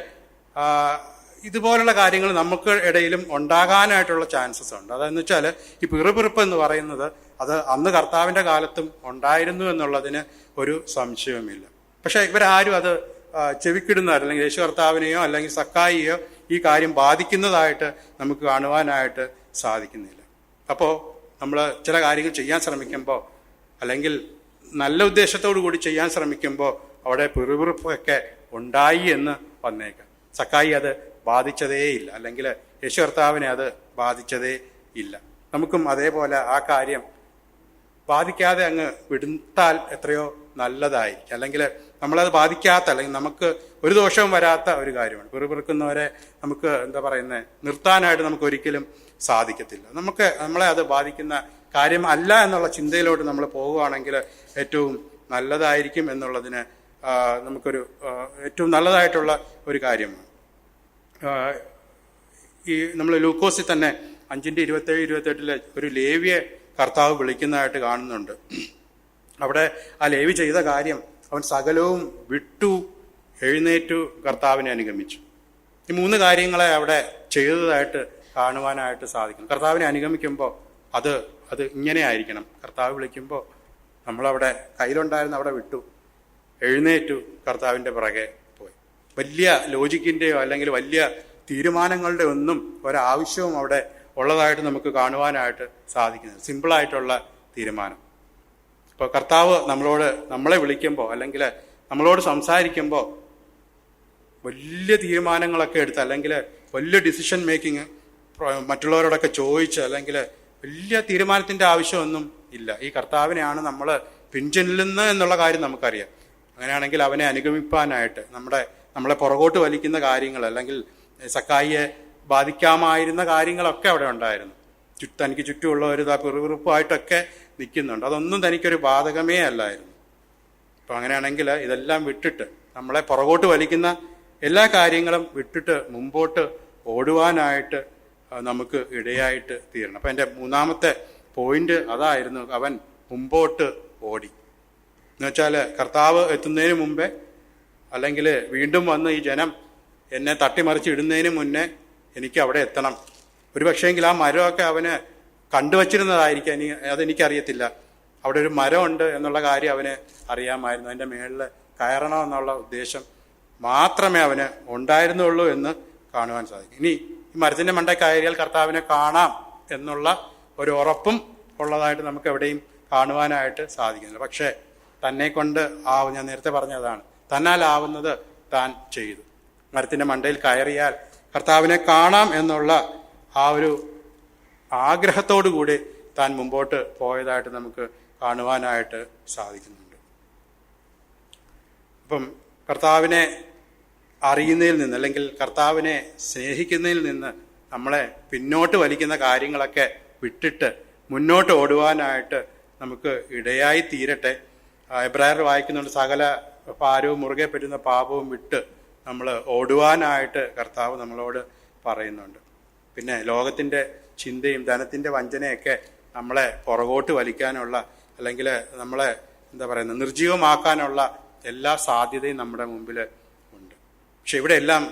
ഇതുപോലുള്ള കാര്യങ്ങൾ നമുക്ക് ഇടയിലും ഉണ്ടാകാനായിട്ടുള്ള ചാൻസസ് ഉണ്ട്. അതെന്ന് വെച്ചാൽ ഈ പിറുപിറുപ്പ് എന്ന് പറയുന്നത് അത് അന്ന് കർത്താവിൻ്റെ കാലത്തും ഉണ്ടായിരുന്നു എന്നുള്ളതിന് ഒരു സംശയവുമില്ല. പക്ഷെ ഇവരാരും അത് ചെവിക്കിടുന്നവർ അല്ലെങ്കിൽ യേശു കർത്താവിനെയോ അല്ലെങ്കിൽ സക്കായിയോ ഈ കാര്യം ബാധിക്കുന്നതായിട്ട് നമുക്ക് കാണുവാനായിട്ട് സാധിക്കുന്നില്ല. അപ്പോൾ നമ്മൾ ചില കാര്യങ്ങൾ ചെയ്യാൻ ശ്രമിക്കുമ്പോൾ അല്ലെങ്കിൽ നല്ല ഉദ്ദേശത്തോടു കൂടി ചെയ്യാൻ ശ്രമിക്കുമ്പോൾ അവിടെ പിറുപിറുപ്പൊക്കെ ഉണ്ടായി എന്ന് വന്നേക്കാം. സക്കായി അത് ബാധിച്ചതേയില്ല, അല്ലെങ്കിൽ യേശു കർത്താവിനെ അത് ബാധിച്ചതേ ഇല്ല. നമുക്കും അതേപോലെ ആ കാര്യം ബാധിക്കാതെ അങ്ങ് വിടുത്താൽ എത്രയോ നല്ലതായിരിക്കും. അല്ലെങ്കിൽ നമ്മളത് ബാധിക്കാത്ത അല്ലെങ്കിൽ നമുക്ക് ഒരു ദോഷവും വരാത്ത ഒരു കാര്യമാണ്. പിറുപിറുക്കുന്നവരെ നമുക്ക് നിർത്താനായിട്ട് നമുക്ക് ഒരിക്കലും സാധിക്കത്തില്ല. നമ്മളെ അത് ബാധിക്കുന്ന കാര്യം അല്ല എന്നുള്ള ചിന്തയിലോട്ട് നമ്മൾ പോവുകയാണെങ്കിൽ ഏറ്റവും നല്ലതായിരിക്കും എന്നുള്ളതിന് നമുക്കൊരു ഏറ്റവും നല്ലതായിട്ടുള്ള ഒരു കാര്യമാണ്. ഈ നമ്മൾ ലൂക്കോസിൽ തന്നെ 5:27-28 ഒരു ലേവിയെ കർത്താവ് വിളിക്കുന്നതായിട്ട് കാണുന്നുണ്ട്. അവിടെ ആ ലേവി ചെയ്ത കാര്യം, അവൻ സകലവും വിട്ടു എഴുന്നേറ്റു കർത്താവിനെ അനുഗമിച്ചു. ഈ 3 കാര്യങ്ങളെ അവിടെ ചെയ്തതായിട്ട് കാണുവാനായിട്ട് സാധിക്കും. കർത്താവിനെ അനുഗമിക്കുമ്പോൾ അത് ഇങ്ങനെ ആയിരിക്കണം. കർത്താവ് വിളിക്കുമ്പോൾ നമ്മളവിടെ കയ്യിലുണ്ടായിരുന്ന അവിടെ വിട്ടു, എഴുന്നേറ്റു കർത്താവിൻ്റെ പിറകെ പോയി. വലിയ ലോജിക്കിൻ്റെയോ അല്ലെങ്കിൽ വലിയ തീരുമാനങ്ങളുടെ ഒന്നും ഒരാവശ്യവും അവിടെ ഉള്ളതായിട്ട് നമുക്ക് കാണുവാനായിട്ട് സാധിക്കുന്നത്. സിമ്പിളായിട്ടുള്ള തീരുമാനം. ഇപ്പോൾ കർത്താവ് നമ്മളെ വിളിക്കുമ്പോൾ അല്ലെങ്കിൽ നമ്മളോട് സംസാരിക്കുമ്പോൾ വലിയ തീരുമാനങ്ങളൊക്കെ എടുത്ത് അല്ലെങ്കിൽ വലിയ ഡിസിഷൻ മേക്കിങ് മറ്റുള്ളവരോടൊക്കെ ചോദിച്ച് അല്ലെങ്കിൽ വലിയ തീരുമാനത്തിൻ്റെ ആവശ്യമൊന്നും ഇല്ല. ഈ കർത്താവിനെയാണ് നമ്മൾ പിൻചെല്ലുന്നു എന്നുള്ള കാര്യം നമുക്കറിയാം. അങ്ങനെയാണെങ്കിൽ അവനെ അനുഗമിപ്പാനായിട്ട് നമ്മളെ പുറകോട്ട് വലിക്കുന്ന കാര്യങ്ങൾ, അല്ലെങ്കിൽ സക്കായിയെ ബാധിക്കാമായിരുന്ന കാര്യങ്ങളൊക്കെ അവിടെ ഉണ്ടായിരുന്നു. തനിക്ക് ചുറ്റുമുള്ളവർ പിറുപിറുപ്പായിട്ടൊക്കെ നിൽക്കുന്നുണ്ട്. അതൊന്നും തനിക്കൊരു ബാധകമേ അല്ലായിരുന്നു. അപ്പം അങ്ങനെയാണെങ്കിൽ ഇതെല്ലാം വിട്ടിട്ട്, നമ്മളെ പുറകോട്ട് വലിക്കുന്ന എല്ലാ കാര്യങ്ങളും വിട്ടിട്ട് മുമ്പോട്ട് ഓടുവാനായിട്ട് നമുക്ക് ഇടയായിട്ട് തീരണം. അപ്പം എൻ്റെ മൂന്നാമത്തെ പോയിന്റ് അതായിരുന്നു, അവൻ മുമ്പോട്ട് ഓടി. എന്നുവെച്ചാൽ കർത്താവ് എത്തുന്നതിന് മുമ്പേ, അല്ലെങ്കിൽ വീണ്ടും വന്ന് ഈ ജനം എന്നെ തട്ടിമറിച്ച് ഇടുന്നതിന് മുന്നേ എനിക്ക് അവിടെ എത്തണം. ഒരു പക്ഷേങ്കിൽ ആ മരമൊക്കെ അവന് കണ്ടുവച്ചിരുന്നതായിരിക്കാം, അതെനിക്കറിയത്തില്ല. അവിടെ ഒരു മരമുണ്ട് എന്നുള്ള കാര്യം അവന് അറിയാമായിരുന്നു. അതിൻ്റെ മേളിൽ കയറണമെന്നുള്ള ഉദ്ദേശം മാത്രമേ അവന് ഉണ്ടായിരുന്നുള്ളൂ എന്ന് കാണുവാൻ സാധിക്കും. ഇനി ഈ മരത്തിൻ്റെ മണ്ടയിൽ കയറിയാൽ കർത്താവിനെ കാണാം എന്നുള്ള ഒരു ഉറപ്പും ഉള്ളതായിട്ട് നമുക്ക് എവിടെയും കാണുവാനായിട്ട് സാധിക്കുന്നില്ല. പക്ഷേ തന്നെ കൊണ്ട് ഞാൻ നേരത്തെ പറഞ്ഞതാണ്, തന്നാലാവുന്നത് താൻ ചെയ്തു. മരത്തിൻ്റെ മണ്ടയിൽ കയറിയാൽ കർത്താവിനെ കാണാം എന്നുള്ള ആ ഒരു ആഗ്രഹത്തോടു കൂടി താൻ മുമ്പോട്ട് പോയതായിട്ട് നമുക്ക് കാണുവാനായിട്ട് സാധിക്കുന്നുണ്ട്. അപ്പം കർത്താവിനെ അറിയുന്നതിൽ നിന്ന്, അല്ലെങ്കിൽ കർത്താവിനെ സ്നേഹിക്കുന്നതിൽ നിന്ന് നമ്മളെ പിന്നോട്ട് വലിക്കുന്ന കാര്യങ്ങളൊക്കെ വിട്ടിട്ട് മുന്നോട്ട് ഓടുവാനായിട്ട് നമുക്ക് ഇടയായി തീരട്ടെ. എബ്രായർ വായിക്കുന്നുണ്ട്, സകല ഭാരവും മുറുകെ പറ്റുന്ന പാപവും വിട്ട് നമ്മൾ ഓടുവാനായിട്ട് കർത്താവ് നമ്മളോട് പറയുന്നുണ്ട്. പിന്നെ ലോകത്തിൻ്റെ ചിന്തയും ധനത്തിൻ്റെ വഞ്ചനയൊക്കെ നമ്മളെ പുറകോട്ട് വലിക്കാനുള്ള, അല്ലെങ്കിൽ നമ്മളെ നിർജീവമാക്കാനുള്ള എല്ലാ സാധ്യതയും നമ്മുടെ മുമ്പിൽ ഉണ്ട്. പക്ഷെ ഇവിടെ എല്ലാം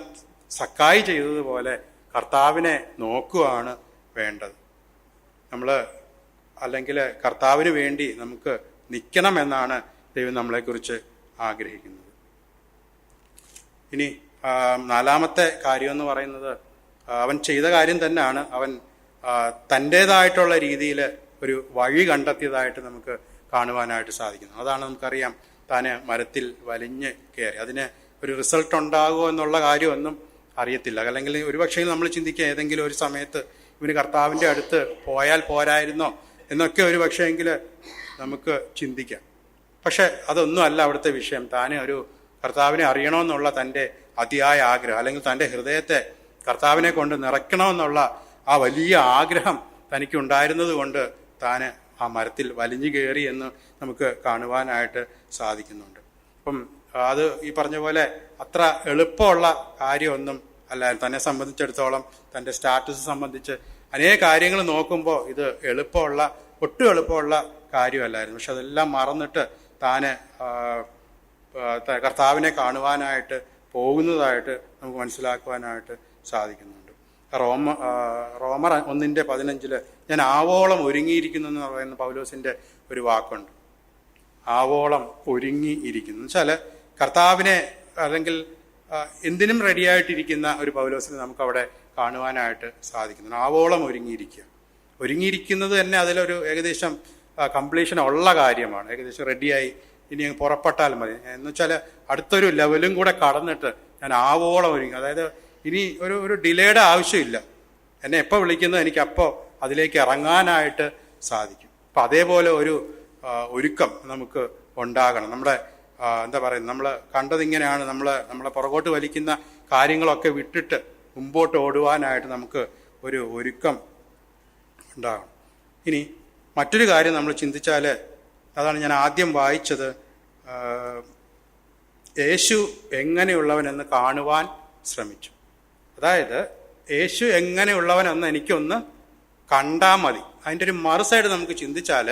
സക്കായി ചെയ്തതുപോലെ കർത്താവിനെ നോക്കുകയാണ് വേണ്ടത്. അല്ലെങ്കിൽ കർത്താവിന് വേണ്ടി നമുക്ക് നിൽക്കണമെന്നാണ് ദൈവം നമ്മളെക്കുറിച്ച് ആഗ്രഹിക്കുന്നത്. ഇനി നാലാമത്തെ കാര്യം എന്ന് പറയുന്നത്, അവൻ ചെയ്ത കാര്യം തന്നെയാണ്. അവൻ തൻ്റേതായിട്ടുള്ള രീതിയിൽ ഒരു വഴി കണ്ടെത്തിയതായിട്ട് നമുക്ക് കാണുവാനായിട്ട് സാധിക്കുന്നു. അതാണ് നമുക്കറിയാം, താന് മരത്തിൽ വലിഞ്ഞ് കയറി. അതിന് ഒരു റിസൾട്ട് ഉണ്ടാകുമോ എന്നുള്ള കാര്യമൊന്നും അറിയത്തില്ല. അല്ലെങ്കിൽ ഒരുപക്ഷേ നമ്മൾ ചിന്തിക്കുക, ഏതെങ്കിലും ഒരു സമയത്ത് ഇവന് കർത്താവിൻ്റെ അടുത്ത് പോയാൽ പോരായിരുന്നോ എന്നൊക്കെ ഒരു പക്ഷേങ്കിൽ നമുക്ക് ചിന്തിക്കാം. പക്ഷെ അതൊന്നും അല്ല അവിടുത്തെ വിഷയം. താന് ഒരു കർത്താവിനെ അറിയണമെന്നുള്ള തൻ്റെ അതിയായ ആഗ്രഹം, അല്ലെങ്കിൽ തൻ്റെ ഹൃദയത്തെ കർത്താവിനെ കൊണ്ട് നിറയ്ക്കണമെന്നുള്ള ആ വലിയ ആഗ്രഹം തനിക്കുണ്ടായിരുന്നത് കൊണ്ട് താന് ആ മരത്തിൽ വലിഞ്ഞു കയറി എന്ന് നമുക്ക് കാണുവാനായിട്ട് സാധിക്കുന്നുണ്ട്. അപ്പം അത് ഈ പറഞ്ഞ പോലെ അത്ര എളുപ്പമുള്ള കാര്യമൊന്നും അല്ല. തന്നെ സംബന്ധിച്ചിടത്തോളം, തൻ്റെ സ്റ്റാറ്റസ് സംബന്ധിച്ച് അനേക കാര്യങ്ങൾ നോക്കുമ്പോൾ ഇത് ഒട്ടും എളുപ്പമുള്ള കാര്യമല്ലായിരുന്നു. പക്ഷെ അതെല്ലാം മറന്നിട്ട് താന് കർത്താവിനെ കാണുവാനായിട്ട് പോകുന്നതായിട്ട് നമുക്ക് മനസ്സിലാക്കുവാനായിട്ട് സാധിക്കുന്നുണ്ട്. റോമർ 1:15 ഞാൻ ആവോളം ഒരുങ്ങിയിരിക്കുന്നു എന്ന് പറയുന്ന പൗലോസിൻ്റെ ഒരു വാക്കുണ്ട്. ആവോളം ഒരുങ്ങിയിരിക്കുന്നു എന്ന് വെച്ചാൽ കർത്താവിനെ, അല്ലെങ്കിൽ എന്തിനും റെഡിയായിട്ടിരിക്കുന്ന ഒരു പൗലോസിനെ നമുക്കവിടെ കാണുവാനായിട്ട് സാധിക്കുന്നു. ആവോളം ഒരുങ്ങിയിരിക്കുന്നത് തന്നെ അതിലൊരു ഏകദേശം കംപ്ലീഷൻ ഉള്ള കാര്യമാണ്. ഏകദേശം റെഡിയായി ഇനി അങ്ങ് പുറപ്പെട്ടാൽ മതി എന്ന് വെച്ചാൽ അടുത്തൊരു ലെവലും കൂടെ കടന്നിട്ട് ഞാൻ ആവോളം ഒരുങ്ങി. അതായത് ഇനി ഒരു ഡിലേയുടെ ആവശ്യമില്ല. എന്നെ എപ്പോൾ വിളിക്കുന്നത് എനിക്ക് അപ്പോൾ അതിലേക്ക് ഇറങ്ങാനായിട്ട് സാധിക്കും. അപ്പം അതേപോലെ ഒരു ഒരുക്കം നമുക്ക് ഉണ്ടാകണം. നമ്മുടെ നമ്മൾ കണ്ടതിങ്ങനെയാണ്, നമ്മളെ പുറകോട്ട് വലിക്കുന്ന കാര്യങ്ങളൊക്കെ വിട്ടിട്ട് മുമ്പോട്ട് ഓടുവാനായിട്ട് നമുക്ക് ഒരു ഒരുക്കം ഉണ്ടാകണം. ഇനി മറ്റൊരു കാര്യം നമ്മൾ ചിന്തിച്ചാൽ, അതാണ് ഞാൻ ആദ്യം വായിച്ചത്, യേശു എങ്ങനെയുള്ളവനെന്ന് കാണുവാൻ ശ്രമിച്ചു. അതായത് യേശു എങ്ങനെയുള്ളവനെന്ന് എനിക്കൊന്ന് കണ്ടാൽ മതി. അതിൻ്റെ ഒരു മറു സൈഡ് നമുക്ക് ചിന്തിച്ചാൽ,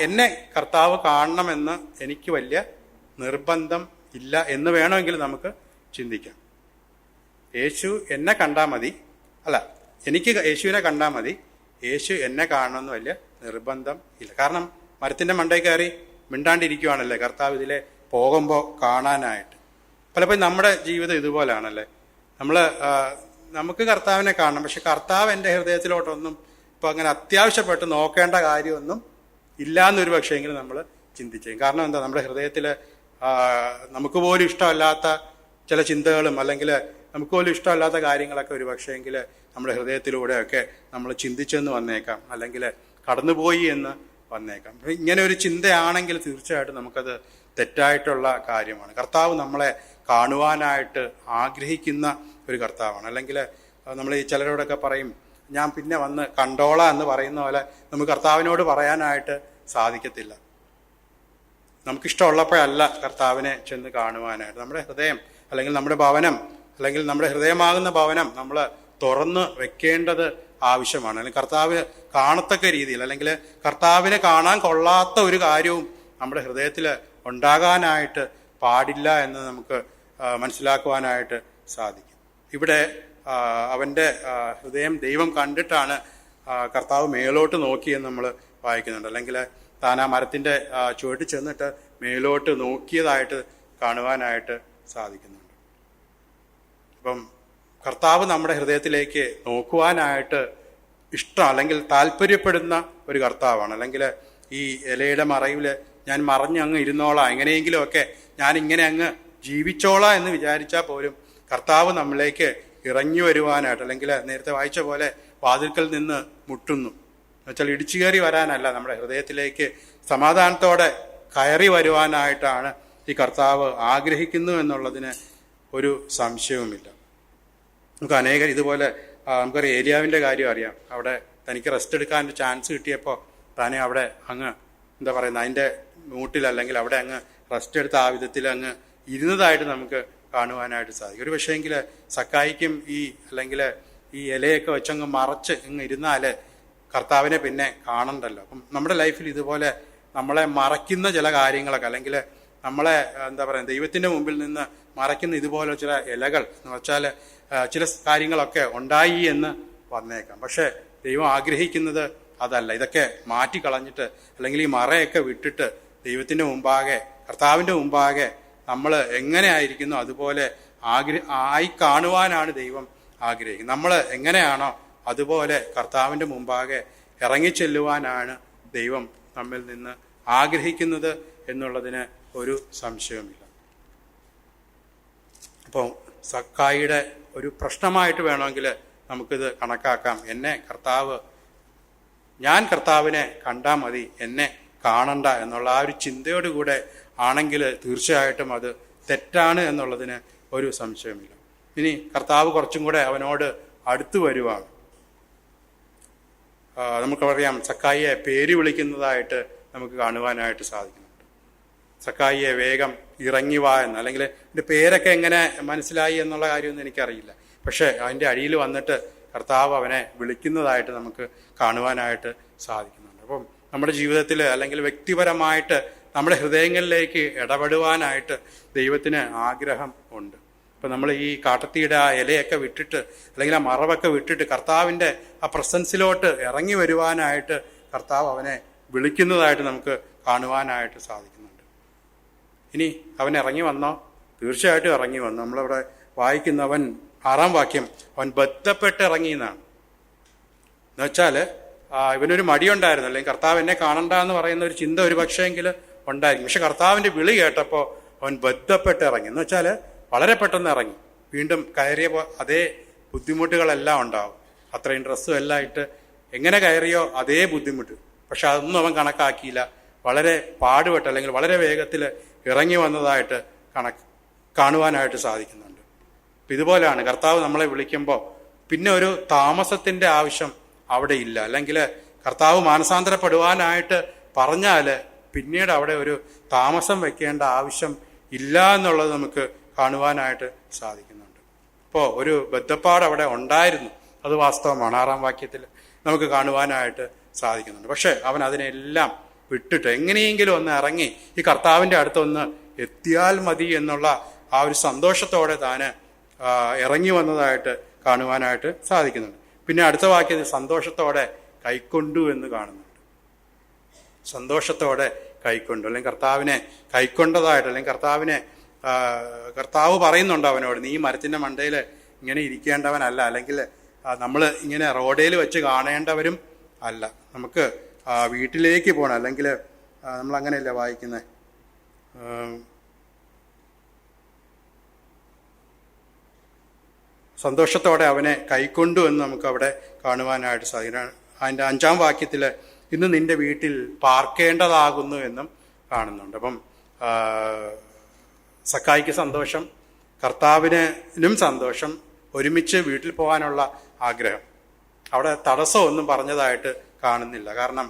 എന്നെ കർത്താവ് കാണണമെന്ന് എനിക്ക് വലിയ നിർബന്ധം ഇല്ല എന്ന് വേണമെങ്കിൽ നമുക്ക് ചിന്തിക്കാം. യേശു എന്നെ കണ്ടാൽ മതി, എനിക്ക് യേശുവിനെ കണ്ടാൽ മതി, യേശു എന്നെ കാണണമെന്ന് വലിയ നിർബന്ധം ഇല്ല. കാരണം മരത്തിൻ്റെ മണ്ടയിൽ കയറി മിണ്ടാണ്ടിരിക്കുവാണല്ലേ കർത്താവ് ഇതിലെ പോകുമ്പോൾ കാണാനായിട്ട്. പലപ്പോഴും നമ്മുടെ ജീവിതം ഇതുപോലാണല്ലേ. നമുക്ക് കർത്താവിനെ കാണണം, പക്ഷെ കർത്താവ് എൻ്റെ ഹൃദയത്തിലോട്ടൊന്നും ഇപ്പം അങ്ങനെ അത്യാവശ്യപ്പെട്ട് നോക്കേണ്ട കാര്യമൊന്നും ഇല്ലയെന്നൊരു പക്ഷേങ്കിലും നമ്മൾ ചിന്തിച്ചേക്കും. കാരണം എന്താ, നമ്മുടെ ഹൃദയത്തിൽ നമുക്ക് പോലും ഇഷ്ടമല്ലാത്ത ചില ചിന്തകളും, അല്ലെങ്കിൽ നമുക്ക് പോലും ഇഷ്ടമല്ലാത്ത കാര്യങ്ങളൊക്കെ ഒരു പക്ഷേങ്കിൽ നമ്മുടെ ഹൃദയത്തിലൂടെയൊക്കെ നമ്മൾ ചിന്തിച്ചെന്ന് വന്നേക്കാം, അല്ലെങ്കിൽ കടന്നുപോയി എന്ന് വന്നേക്കാം. ഇങ്ങനെ ഒരു ചിന്തയാണെങ്കിൽ തീർച്ചയായിട്ടും നമുക്കത് തെറ്റായിട്ടുള്ള കാര്യമാണ്. കർത്താവ് നമ്മളെ കാണുവാനായിട്ട് ആഗ്രഹിക്കുന്ന ഒരു കർത്താവാണ്. അല്ലെങ്കിൽ നമ്മൾ ഈ ചിലരോടൊക്കെ പറയും, ഞാൻ പിന്നെ വന്ന് കണ്ടോളാം എന്ന് പറയുന്ന പോലെ നമുക്ക് കർത്താവിനോട് പറയാനായിട്ട് സാധിക്കത്തില്ല. നമുക്കിഷ്ടമുള്ളപ്പോഴല്ല കർത്താവിനെ ചെന്ന് കാണുവാനായിട്ട്. നമ്മുടെ ഹൃദയം അല്ലെങ്കിൽ നമ്മുടെ ഭവനം അല്ലെങ്കിൽ നമ്മുടെ ഹൃദയമാകുന്ന ഭവനം നമ്മൾ തുറന്ന് വെക്കേണ്ടത് ആവശ്യമാണ്. അല്ലെങ്കിൽ കർത്താവ് കാണത്തക്ക രീതിയിൽ അല്ലെങ്കിൽ കർത്താവിനെ കാണാൻ കൊള്ളാത്ത ഒരു കാര്യവും നമ്മുടെ ഹൃദയത്തിൽ ഉണ്ടാകാനായിട്ട് പാടില്ല എന്ന് നമുക്ക് മനസ്സിലാക്കുവാനായിട്ട് സാധിക്കും. ഇവിടെ അവൻ്റെ ഹൃദയം ദൈവം കണ്ടിട്ടാണ് കർത്താവ് മേലോട്ട് നോക്കിയെന്ന് നമ്മൾ വായിക്കുന്നുണ്ട്. അല്ലെങ്കിൽ താൻ ആ മരത്തിൻ്റെ ചുവട്ടിൽ ചെന്നിട്ട് മേലോട്ട് നോക്കിയതായിട്ട് കാണുവാനായിട്ട് സാധിക്കുന്നുണ്ട്. അപ്പം കർത്താവ് നമ്മുടെ ഹൃദയത്തിലേക്ക് നോക്കുവാനായിട്ട് ഇഷ്ടം അല്ലെങ്കിൽ താല്പര്യപ്പെടുന്ന ഒരു കർത്താവാണ്. അല്ലെങ്കിൽ ഈ ഇലയുടെ മറയിൽ ഞാൻ മറഞ്ഞ് അങ്ങ് ഇരുന്നോളാം, എങ്ങനെയെങ്കിലുമൊക്കെ ഞാൻ ഇങ്ങനെ അങ്ങ് ജീവിച്ചോളാം എന്ന് വിചാരിച്ചാൽ പോലും കർത്താവ് നമ്മളിലേക്ക് ഇറങ്ങി വരുവാനായിട്ട്, അല്ലെങ്കിൽ നേരത്തെ വായിച്ച പോലെ വാതിൽക്കൽ നിന്ന് മുട്ടുന്നു എന്നുവെച്ചാൽ ഇടിച്ചു കയറി വരാനല്ല, നമ്മുടെ ഹൃദയത്തിലേക്ക് സമാധാനത്തോടെ കയറി വരുവാനായിട്ടാണ് ഈ കർത്താവ് ആഗ്രഹിക്കുന്നു എന്നുള്ളതിന് ഒരു സംശയവുമില്ല. നമുക്ക് അനേകം ഇതുപോലെ നമുക്കറിയാം, ഏലിയാവിൻ്റെ കാര്യം അറിയാം. അവിടെ തനിക്ക് റെസ്റ്റ് എടുക്കാൻ ചാൻസ് കിട്ടിയപ്പോൾ താനെ അവിടെ അങ്ങ് എന്താ പറയുന്നത് അതിൻ്റെ മൂട്ടിൽ അല്ലെങ്കിൽ അവിടെ അങ്ങ് റെസ്റ്റ് എടുത്ത ആ വിധത്തിൽ അങ്ങ് ഇരുന്നതായിട്ട് നമുക്ക് കാണുവാനായിട്ട് സാധിക്കും. ഒരു പക്ഷേങ്കിൽ സക്കായിക്കും അല്ലെങ്കിൽ ഈ ഇലയൊക്കെ വെച്ചങ്ങ് മറച്ച് ഇങ്ങ് ഇരുന്നാൽ കർത്താവിനെ പിന്നെ കാണണ്ടല്ലോ. അപ്പം നമ്മുടെ ലൈഫിൽ ഇതുപോലെ നമ്മളെ മറയ്ക്കുന്ന ചില കാര്യങ്ങളൊക്കെ അല്ലെങ്കിൽ നമ്മളെ എന്താ പറയുക ദൈവത്തിൻ്റെ മുമ്പിൽ നിന്ന് മറയ്ക്കുന്ന ഇതുപോലെ ചില ഇലകൾ എന്ന് വെച്ചാൽ ചില കാര്യങ്ങളൊക്കെ ഉണ്ടായി എന്ന് വന്നേക്കാം. പക്ഷെ ദൈവം ആഗ്രഹിക്കുന്നത് അതല്ല. ഇതൊക്കെ മാറ്റിക്കളഞ്ഞിട്ട് അല്ലെങ്കിൽ ഈ മറയൊക്കെ വിട്ടിട്ട് ദൈവത്തിൻ്റെ മുമ്പാകെ കർത്താവിൻ്റെ മുമ്പാകെ നമ്മൾ എങ്ങനെ ആയിരിക്കുന്നു അതുപോലെ ആയി കാണുവാനാണ് ദൈവം ആഗ്രഹിക്കുന്നത്. നമ്മൾ എങ്ങനെയാണോ അതുപോലെ കർത്താവിൻ്റെ മുമ്പാകെ ഇറങ്ങിച്ചെല്ലുവാനാണ് ദൈവം നമ്മിൽ നിന്ന് ആഗ്രഹിക്കുന്നത് എന്നുള്ളതിന് ഒരു സംശയവുമില്ല. അപ്പോൾ സക്കായിയുടെ ഒരു പ്രശ്നമായിട്ട് വേണമെങ്കിൽ നമുക്കിത് കണക്കാക്കാം. ഞാൻ കർത്താവിനെ കണ്ടാൽ മതി, എന്നെ കാണണ്ട എന്നുള്ള ആ ഒരു ചിന്തയോടുകൂടെ ആണെങ്കിൽ തീർച്ചയായിട്ടും അത് തെറ്റാണ് എന്നുള്ളതിന് ഒരു സംശയമില്ല. ഇനി കർത്താവ് കുറച്ചും കൂടെ അവനോട് അടുത്തു വരുവാണ്. നമുക്കറിയാം, സക്കായിയെ പേര് വിളിക്കുന്നതായിട്ട് നമുക്ക് കാണുവാനായിട്ട് സാധിക്കുന്നുണ്ട്. സക്കായിയെ വേഗം ഇറങ്ങി വാ എന്ന്, അല്ലെങ്കിൽ എൻ്റെ പേരൊക്കെ എങ്ങനെ മനസ്സിലായി എന്നുള്ള കാര്യമൊന്നും എനിക്കറിയില്ല. പക്ഷേ അതിൻ്റെ അടിയിൽ വന്നിട്ട് കർത്താവ് അവനെ വിളിക്കുന്നതായിട്ട് നമുക്ക് കാണുവാനായിട്ട് സാധിക്കുന്നുണ്ട്. അപ്പം നമ്മുടെ ജീവിതത്തിൽ അല്ലെങ്കിൽ വ്യക്തിപരമായിട്ട് നമ്മുടെ ഹൃദയങ്ങളിലേക്ക് ഇടപെടുവാനായിട്ട് ദൈവത്തിന് ആഗ്രഹം ഉണ്ട്. ഇപ്പം നമ്മൾ ഈ കാട്ടത്തിയുടെ ആ ഇലയൊക്കെ വിട്ടിട്ട് അല്ലെങ്കിൽ ആ മറവൊക്കെ വിട്ടിട്ട് കർത്താവിൻ്റെ ആ പ്രസൻസിലോട്ട് ഇറങ്ങി വരുവാനായിട്ട് കർത്താവ് അവനെ വിളിക്കുന്നതായിട്ട് നമുക്ക് കാണുവാനായിട്ട് സാധിക്കുന്നുണ്ട്. ഇനി അവൻ ഇറങ്ങി വന്നോ? തീർച്ചയായിട്ടും ഇറങ്ങി വന്നു. നമ്മളവിടെ വായിക്കുന്നവൻ 6-ാം വാക്യം, അവൻ ബന്ധപ്പെട്ട് ഇറങ്ങി എന്നാണ്. എന്നുവെച്ചാൽ ഇവനൊരു മടിയുണ്ടായിരുന്നു, അല്ലെങ്കിൽ കർത്താവ് എന്നെ കാണണ്ട എന്ന് പറയുന്ന ഒരു ചിന്ത ഒരു പക്ഷേങ്കിൽ ഉണ്ടായിരിക്കും. പക്ഷെ കർത്താവിൻ്റെ വിളി കേട്ടപ്പോൾ അവൻ ബന്ധപ്പെട്ട് ഇറങ്ങി. എന്ന് വെച്ചാൽ വളരെ പെട്ടെന്ന് ഇറങ്ങി. വീണ്ടും കയറിയപ്പോൾ അതേ ബുദ്ധിമുട്ടുകളെല്ലാം ഉണ്ടാവും. അത്രയും ഡ്രസ്സും എല്ലാം ഇട്ട് എങ്ങനെ കയറിയോ അതേ ബുദ്ധിമുട്ട്. പക്ഷെ അതൊന്നും അവൻ കണക്കാക്കിയില്ല. വളരെ പാടുപെട്ട് അല്ലെങ്കിൽ വളരെ വേഗത്തിൽ ഇറങ്ങി വന്നതായിട്ട് കാണുവാനായിട്ട് സാധിക്കുന്നുണ്ട്. അപ്പം ഇതുപോലെയാണ് കർത്താവ് നമ്മളെ വിളിക്കുമ്പോൾ പിന്നെ ഒരു താമസത്തിൻ്റെ ആവശ്യം അവിടെ ഇല്ല. അല്ലെങ്കിൽ കർത്താവ് മാനസാന്തരപ്പെടുവാനായിട്ട് പറഞ്ഞാൽ പിന്നീട് അവിടെ ഒരു താമസം വെക്കേണ്ട ആവശ്യം ഇല്ല എന്നുള്ളത് നമുക്ക് കാണുവാനായിട്ട് സാധിക്കുന്നുണ്ട്. അപ്പോൾ ഒരു ബദ്ധപ്പാട് അവിടെ ഉണ്ടായിരുന്നു, അത് വാസ്തവമാണ്. 6-ാം വാക്യത്തിൽ നമുക്ക് കാണുവാനായിട്ട് സാധിക്കുന്നുണ്ട്. പക്ഷെ അവൻ അതിനെല്ലാം വിട്ടിട്ട് എങ്ങനെയെങ്കിലും ഒന്ന് ഇറങ്ങി ഈ കർത്താവിൻ്റെ അടുത്തൊന്ന് എത്തിയാൽ മതി എന്നുള്ള ആ ഒരു സന്തോഷത്തോടെ താൻ ഇറങ്ങി വന്നതായിട്ട് കാണുവാനായിട്ട് സാധിക്കുന്നുണ്ട്. പിന്നെ അടുത്ത വാക്യത്തിൽ സന്തോഷത്തോടെ കൈക്കൊണ്ടു എന്ന് കാണുന്നുണ്ട്. സന്തോഷത്തോടെ കൈക്കൊണ്ടു, അല്ലെങ്കിൽ കർത്താവിനെ കൈക്കൊണ്ടതായിട്ട്, അല്ലെങ്കിൽ കർത്താവ് പറയുന്നുണ്ട് അവനോട്, നീ മരത്തിൻ്റെ മണ്ടയിൽ ഇങ്ങനെ ഇരിക്കേണ്ടവനല്ല, അല്ലെങ്കിൽ നമ്മൾ ഇങ്ങനെ റോഡേൽ വെച്ച് കാണേണ്ടവരും അല്ല. നമുക്ക് വീട്ടിലേക്ക് പോകണം. അല്ലെങ്കിൽ നമ്മൾ അങ്ങനെയല്ല വായിക്കുന്നത്, സന്തോഷത്തോടെ അവനെ കൈക്കൊണ്ടു എന്ന് നമുക്ക് അവിടെ കാണുവാനായിട്ട് സാധിക്കും. അതിൻ്റെ 5-ാം വാക്യത്തിൽ ഇന്ന് നിന്റെ വീട്ടിൽ പാർക്കേണ്ടതാകുന്നു എന്നും കാണുന്നുണ്ട്. അപ്പം സക്കായിക്ക് സന്തോഷം, കർത്താവിനും സന്തോഷം, ഒരുമിച്ച് വീട്ടിൽ പോകാനുള്ള ആഗ്രഹം. അവിടെ തടസ്സമൊന്നും പറഞ്ഞതായിട്ട് കാണുന്നില്ല. കാരണം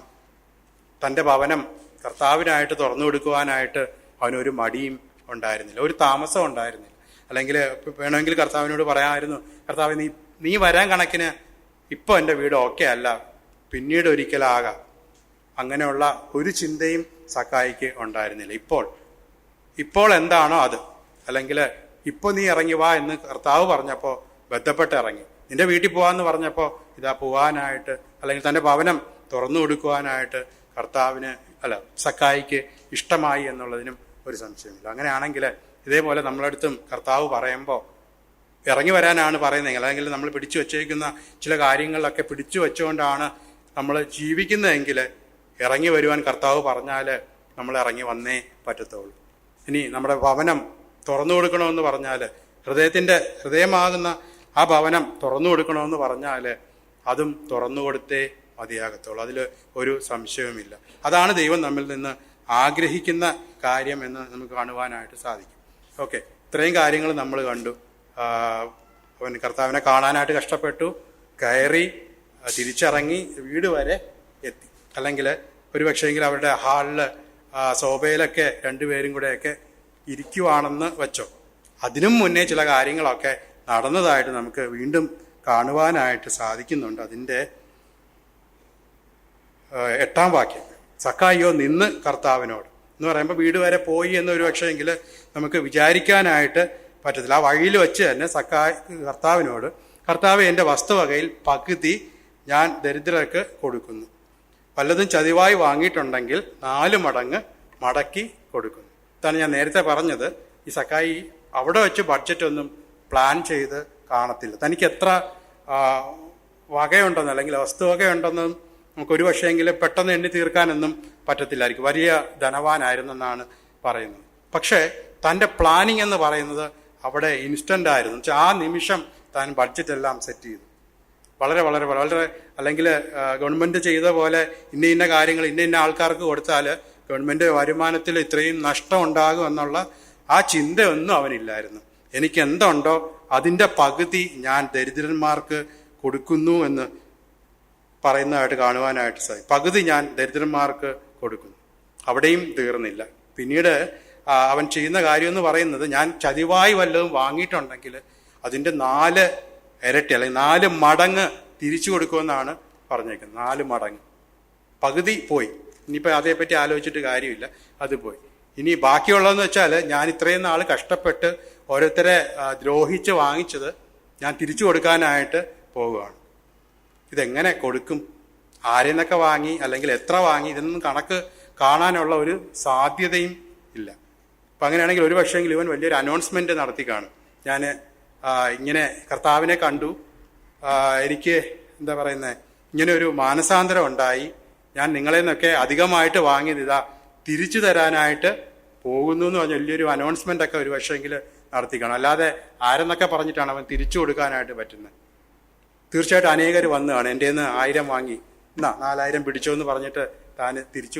തൻ്റെ ഭവനം കർത്താവിനായിട്ട് തുറന്നു കൊടുക്കുവാനായിട്ട് അവനൊരു മടിയും ഉണ്ടായിരുന്നില്ല, ഒരു താമസം ഉണ്ടായിരുന്നില്ല. അല്ലെങ്കിൽ വേണമെങ്കിൽ കർത്താവിനോട് പറയാമായിരുന്നു, കർത്താവ് നീ വരാൻ കണക്കിന് ഇപ്പോൾ എൻ്റെ വീട് ഓക്കെ അല്ല, പിന്നീട് ഒരിക്കലാകാം. അങ്ങനെയുള്ള ഒരു ചിന്തയും സക്കായിക്ക് ഉണ്ടായിരുന്നില്ല. ഇപ്പോൾ എന്താണോ അത്, അല്ലെങ്കിൽ ഇപ്പോൾ നീ ഇറങ്ങി വാ എന്ന് കർത്താവ് പറഞ്ഞപ്പോൾ ബന്ധപ്പെട്ട് ഇറങ്ങി. നിന്റെ വീട്ടിൽ പോകാമെന്ന് പറഞ്ഞപ്പോൾ ഇതാ പോകാനായിട്ട്, അല്ലെങ്കിൽ തൻ്റെ ഭവനം തുറന്നു കൊടുക്കുവാനായിട്ട് സക്കായിക്ക് ഇഷ്ടമായി എന്നുള്ളതിനും ഒരു സംശയമില്ല. അങ്ങനെയാണെങ്കിൽ ഇതേപോലെ നമ്മളടുത്തും കർത്താവ് പറയുമ്പോൾ ഇറങ്ങി വരാനാണ് പറയുന്നതെങ്കിൽ, അല്ലെങ്കിൽ നമ്മൾ പിടിച്ചു വച്ചേക്കുന്ന ചില കാര്യങ്ങളിലൊക്കെ പിടിച്ചു വെച്ചുകൊണ്ടാണ് നമ്മൾ ജീവിക്കുന്നതെങ്കിൽ ഇറങ്ങി വരുവാൻ കർത്താവ് പറഞ്ഞാൽ നമ്മൾ ഇറങ്ങി വന്നേ പറ്റത്തുള്ളൂ. ഇനി നമ്മുടെ ഭവനം തുറന്നു കൊടുക്കണമെന്ന് പറഞ്ഞാൽ, ഹൃദയമാകുന്ന ആ ഭവനം തുറന്നു കൊടുക്കണമെന്ന് പറഞ്ഞാൽ അതും തുറന്നു കൊടുത്തേ മതിയാകത്തുള്ളൂ. അതിൽ ഒരു സംശയവുമില്ല. അതാണ് ദൈവം നമ്മിൽ നിന്ന് ആഗ്രഹിക്കുന്ന കാര്യം എന്ന് നമുക്ക് കാണുവാനായിട്ട് സാധിക്കും. ഓക്കെ, ഇത്രയും കാര്യങ്ങൾ നമ്മൾ കണ്ടു. അവൻ കർത്താവിനെ കാണാനായിട്ട് കഷ്ടപ്പെട്ടു, കയറി, തിരിച്ചിറങ്ങി, വീട് വരെ എത്തി. അല്ലെങ്കിൽ ഒരു പക്ഷേങ്കിൽ അവരുടെ ഹാളിൽ സോഫയിലൊക്കെ രണ്ടുപേരും കൂടെയൊക്കെ ഇരിക്കുവാണെന്ന് വെച്ചോ, അതിനും മുന്നേ ചില കാര്യങ്ങളൊക്കെ നടന്നതായിട്ട് നമുക്ക് വീണ്ടും കാണുവാനായിട്ട് സാധിക്കുന്നുണ്ട്. അതിൻ്റെ 8-ാം വാക്യം, സക്കായിയോ നിന്ന് കർത്താവിനോട് എന്ന് പറയുമ്പോൾ വീട് വരെ പോയി എന്നൊരു പക്ഷേങ്കിൽ നമുക്ക് വിചാരിക്കാനായിട്ട് പറ്റത്തില്ല. ആ വഴിയിൽ വെച്ച് തന്നെ കർത്താവിനോട്, കർത്താവ് എൻ്റെ വസ്തുവകയിൽ പകുതി ഞാൻ ദരിദ്രർക്ക് കൊടുക്കുന്നു, വല്ലതും ചതിവായി വാങ്ങിയിട്ടുണ്ടെങ്കിൽ 4 മടങ്ങ് മടക്കി കൊടുക്കുന്നു. ഇതാണ് ഞാൻ നേരത്തെ പറഞ്ഞത്. ഈ സക്കായി അവിടെ വെച്ച് ബഡ്ജറ്റ് ഒന്നും പ്ലാൻ ചെയ്ത് കാണത്തില്ല. തനിക്ക് എത്ര വകയുണ്ടെന്ന്, അല്ലെങ്കിൽ വസ്തുവകയുണ്ടെന്നും നമുക്കൊരു പക്ഷേങ്കിലും പെട്ടെന്ന് എണ്ണി തീർക്കാനൊന്നും പറ്റത്തില്ലായിരിക്കും. വലിയ ധനവാനായിരുന്നെന്നാണ് പറയുന്നത്. പക്ഷേ തൻ്റെ പ്ലാനിങ് എന്ന് പറയുന്നത് അവിടെ ഇൻസ്റ്റന്റ് ആയിരുന്നു. ആ നിമിഷം താൻ ബഡ്ജറ്റ് എല്ലാം സെറ്റ് ചെയ്തു. വളരെ വളരെ വളരെ അല്ലെങ്കിൽ ഗവൺമെന്റ് ചെയ്ത പോലെ ഇന്ന കാര്യങ്ങൾ ഇന്ന ആൾക്കാർക്ക് കൊടുത്താൽ ഗവൺമെന്റ് വരുമാനത്തിൽ ഇത്രയും നഷ്ടം ഉണ്ടാകും എന്നുള്ള ആ ചിന്തയൊന്നും അവനില്ലായിരുന്നു. എനിക്ക് എന്തുണ്ടോ അതിൻ്റെ പകുതി ഞാൻ ദരിദ്രന്മാർക്ക് കൊടുക്കുന്നു എന്ന് പറയുന്നതായിട്ട് കാണുവാനായിട്ട് സാധിക്കും. പകുതി ഞാൻ ദരിദ്രന്മാർക്ക് കൊടുക്കുന്നു. അവിടെയും തീർന്നില്ല. പിന്നീട് അവൻ ചെയ്യുന്ന കാര്യം എന്ന് പറയുന്നത്, ഞാൻ ചതിവായി വല്ലതും വാങ്ങിയിട്ടുണ്ടെങ്കിൽ അതിൻ്റെ 4 ഇരട്ടി അല്ലെങ്കിൽ 4 മടങ്ങ് തിരിച്ചു കൊടുക്കുമെന്നാണ് പറഞ്ഞേക്കുന്നത്. 4 മടങ്ങ്. പകുതി പോയി. ഇനിയിപ്പോൾ അതേപ്പറ്റി ആലോചിച്ചിട്ട് കാര്യമില്ല, അത് പോയി. ഇനി ബാക്കിയുള്ളതെന്ന് വെച്ചാൽ, ഞാൻ ഇത്രയും നാൾ കഷ്ടപ്പെട്ട് ഓരോരുത്തരെ ദ്രോഹിച്ച് വാങ്ങിച്ചത് ഞാൻ തിരിച്ചു കൊടുക്കാനായിട്ട് പോവുകയാണ്. ഇതെങ്ങനെ കൊടുക്കും? ആരെന്നൊക്കെ വാങ്ങി, അല്ലെങ്കിൽ എത്ര വാങ്ങി, ഇതൊന്നും കണക്ക് കാണാനുള്ള ഒരു സാധ്യതയും ഇല്ല. അപ്പം അങ്ങനെയാണെങ്കിൽ ഒരു പക്ഷേങ്കിൽ ഇവൻ വലിയൊരു അനൗൺസ്മെന്റ് നടത്തി കാണും. ഞാൻ ഇങ്ങനെ കർത്താവിനെ കണ്ടു, എനിക്ക് എന്താ പറയുന്നത്, ഇങ്ങനെ ഒരു മാനസാന്തരം ഉണ്ടായി, ഞാൻ നിങ്ങളെ നിന്നൊക്കെ അധികമായിട്ട് വാങ്ങിയത് ഇതാ തിരിച്ചു തരാനായിട്ട് പോകുന്നു എന്ന് പറഞ്ഞ വലിയൊരു അനൗൺസ്മെന്റ് ഒക്കെ ഒരു പക്ഷേങ്കിൽ നടത്തി കാണും. അല്ലാതെ ആരെന്നൊക്കെ പറഞ്ഞിട്ടാണ് അവൻ തിരിച്ചു കൊടുക്കാനായിട്ട് പറ്റുന്നത്? തീർച്ചയായിട്ടും അനേകർ വന്നു കാണും, എൻ്റെ നിന്ന് 1000 വാങ്ങി, 4000 പിടിച്ചോ എന്ന് പറഞ്ഞിട്ട് താൻ തിരിച്ചു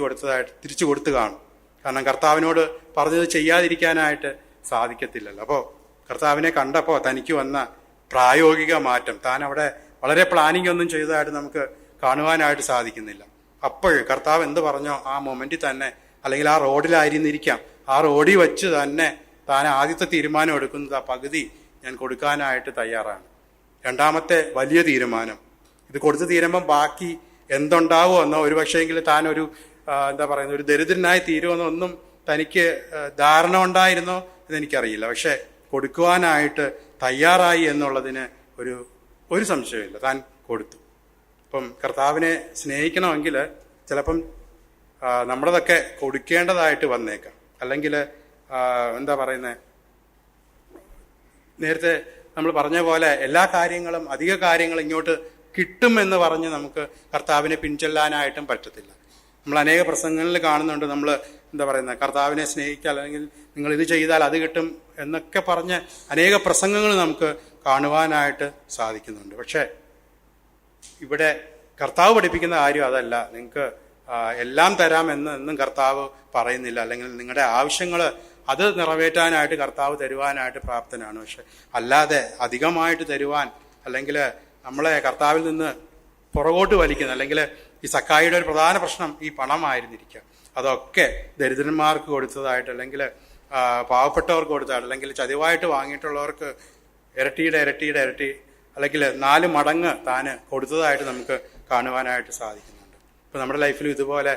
കൊടുത്തു കാണും. കാരണം കർത്താവിനോട് പറഞ്ഞത് ചെയ്യാതിരിക്കാനായിട്ട് സാധിക്കത്തില്ലല്ലോ. അപ്പോൾ കർത്താവിനെ കണ്ടപ്പോൾ തനിക്ക് വന്ന പ്രായോഗിക മാറ്റം, താൻ അവിടെ വളരെ പ്ലാനിങ് ഒന്നും ചെയ്തതായിട്ട് നമുക്ക് കാണുവാനായിട്ട് സാധിക്കുന്നില്ല. അപ്പോൾ കർത്താവ് എന്ത് പറഞ്ഞോ ആ മൊമെന്റിൽ തന്നെ, അല്ലെങ്കിൽ ആ റോഡിലായിരുന്നിരിക്കാം, ആ റോഡിൽ വെച്ച് തന്നെ താൻ ആദ്യത്തെ തീരുമാനം എടുക്കുന്നത് ആ പകുതി ഞാൻ കൊടുക്കാനായിട്ട് തയ്യാറാണ്. രണ്ടാമത്തെ വലിയ തീരുമാനം, ഇത് കൊടുത്തു തീരുമ്പം ബാക്കി എന്തുണ്ടാവുമോ എന്നോ, ഒരു പക്ഷേങ്കിൽ താൻ ഒരു എന്താ പറയുന്നത്, ഒരു ദരിദ്രനായി തീരുമെന്നോ ഒന്നും തനിക്ക് ധാരണ ഉണ്ടായിരുന്നോ എന്നെനിക്കറിയില്ല. പക്ഷെ കൊടുക്കുവാനായിട്ട് തയ്യാറായി എന്നുള്ളതിന് ഒരു സംശയമില്ല, താൻ കൊടുത്തു. ഇപ്പം കർത്താവിനെ സ്നേഹിക്കണമെങ്കിൽ ചിലപ്പം നമ്മളതൊക്കെ കൊടുക്കേണ്ടതായിട്ട് വന്നേക്കാം. അല്ലെങ്കിൽ എന്താ പറയുന്നത്, നേരത്തെ നമ്മൾ പറഞ്ഞ പോലെ എല്ലാ കാര്യങ്ങളും, അധിക കാര്യങ്ങളും ഇങ്ങോട്ട് കിട്ടുമെന്ന് പറഞ്ഞ് നമുക്ക് കർത്താവിനെ പിൻചെല്ലാനായിട്ടും പറ്റത്തില്ല. നമ്മൾ അനേക പ്രസംഗങ്ങളിൽ കാണുന്നുണ്ട്, നമ്മൾ എന്താ പറയുന്നത്, കർത്താവിനെ സ്നേഹിക്കുക, അല്ലെങ്കിൽ നിങ്ങൾ ഇത് ചെയ്താൽ അത് കിട്ടും എന്നൊക്കെ പറഞ്ഞ് അനേക പ്രസംഗങ്ങൾ നമുക്ക് കാണുവാനായിട്ട് സാധിക്കുന്നുണ്ട്. പക്ഷേ ഇവിടെ കർത്താവ് പഠിപ്പിക്കുന്ന കാര്യം അതല്ല. നിങ്ങൾക്ക് എല്ലാം തരാമെന്ന് എന്നും കർത്താവ് പറയുന്നില്ല. അല്ലെങ്കിൽ നിങ്ങളുടെ ആവശ്യങ്ങൾ അത് നിറവേറ്റാനായിട്ട് കർത്താവ് തരുവാനായിട്ട് പ്രാപ്തനാണ്. പക്ഷെ അല്ലാതെ അധികമായിട്ട് തരുവാൻ, അല്ലെങ്കിൽ നമ്മളെ കർത്താവിൽ നിന്ന് പുറകോട്ട് വലിക്കുന്ന, അല്ലെങ്കിൽ ഈ സക്കായിയുടെ ഒരു പ്രധാന പ്രശ്നം ഈ പണമായിരുന്നിരിക്കുക. അതൊക്കെ ദരിദ്രന്മാർക്ക് കൊടുത്തതായിട്ട്, അല്ലെങ്കിൽ പാവപ്പെട്ടവർക്ക് കൊടുത്തതായിട്ട്, അല്ലെങ്കിൽ ചതിവായിട്ട് വാങ്ങിയിട്ടുള്ളവർക്ക് ഇരട്ടിയുടെ ഇരട്ടി അല്ലെങ്കിൽ 4 മടങ്ങ് താന് കൊടുത്തതായിട്ട് നമുക്ക് കാണുവാനായിട്ട് സാധിക്കുന്നുണ്ട്. ഇപ്പം നമ്മുടെ ലൈഫിലും ഇതുപോലെ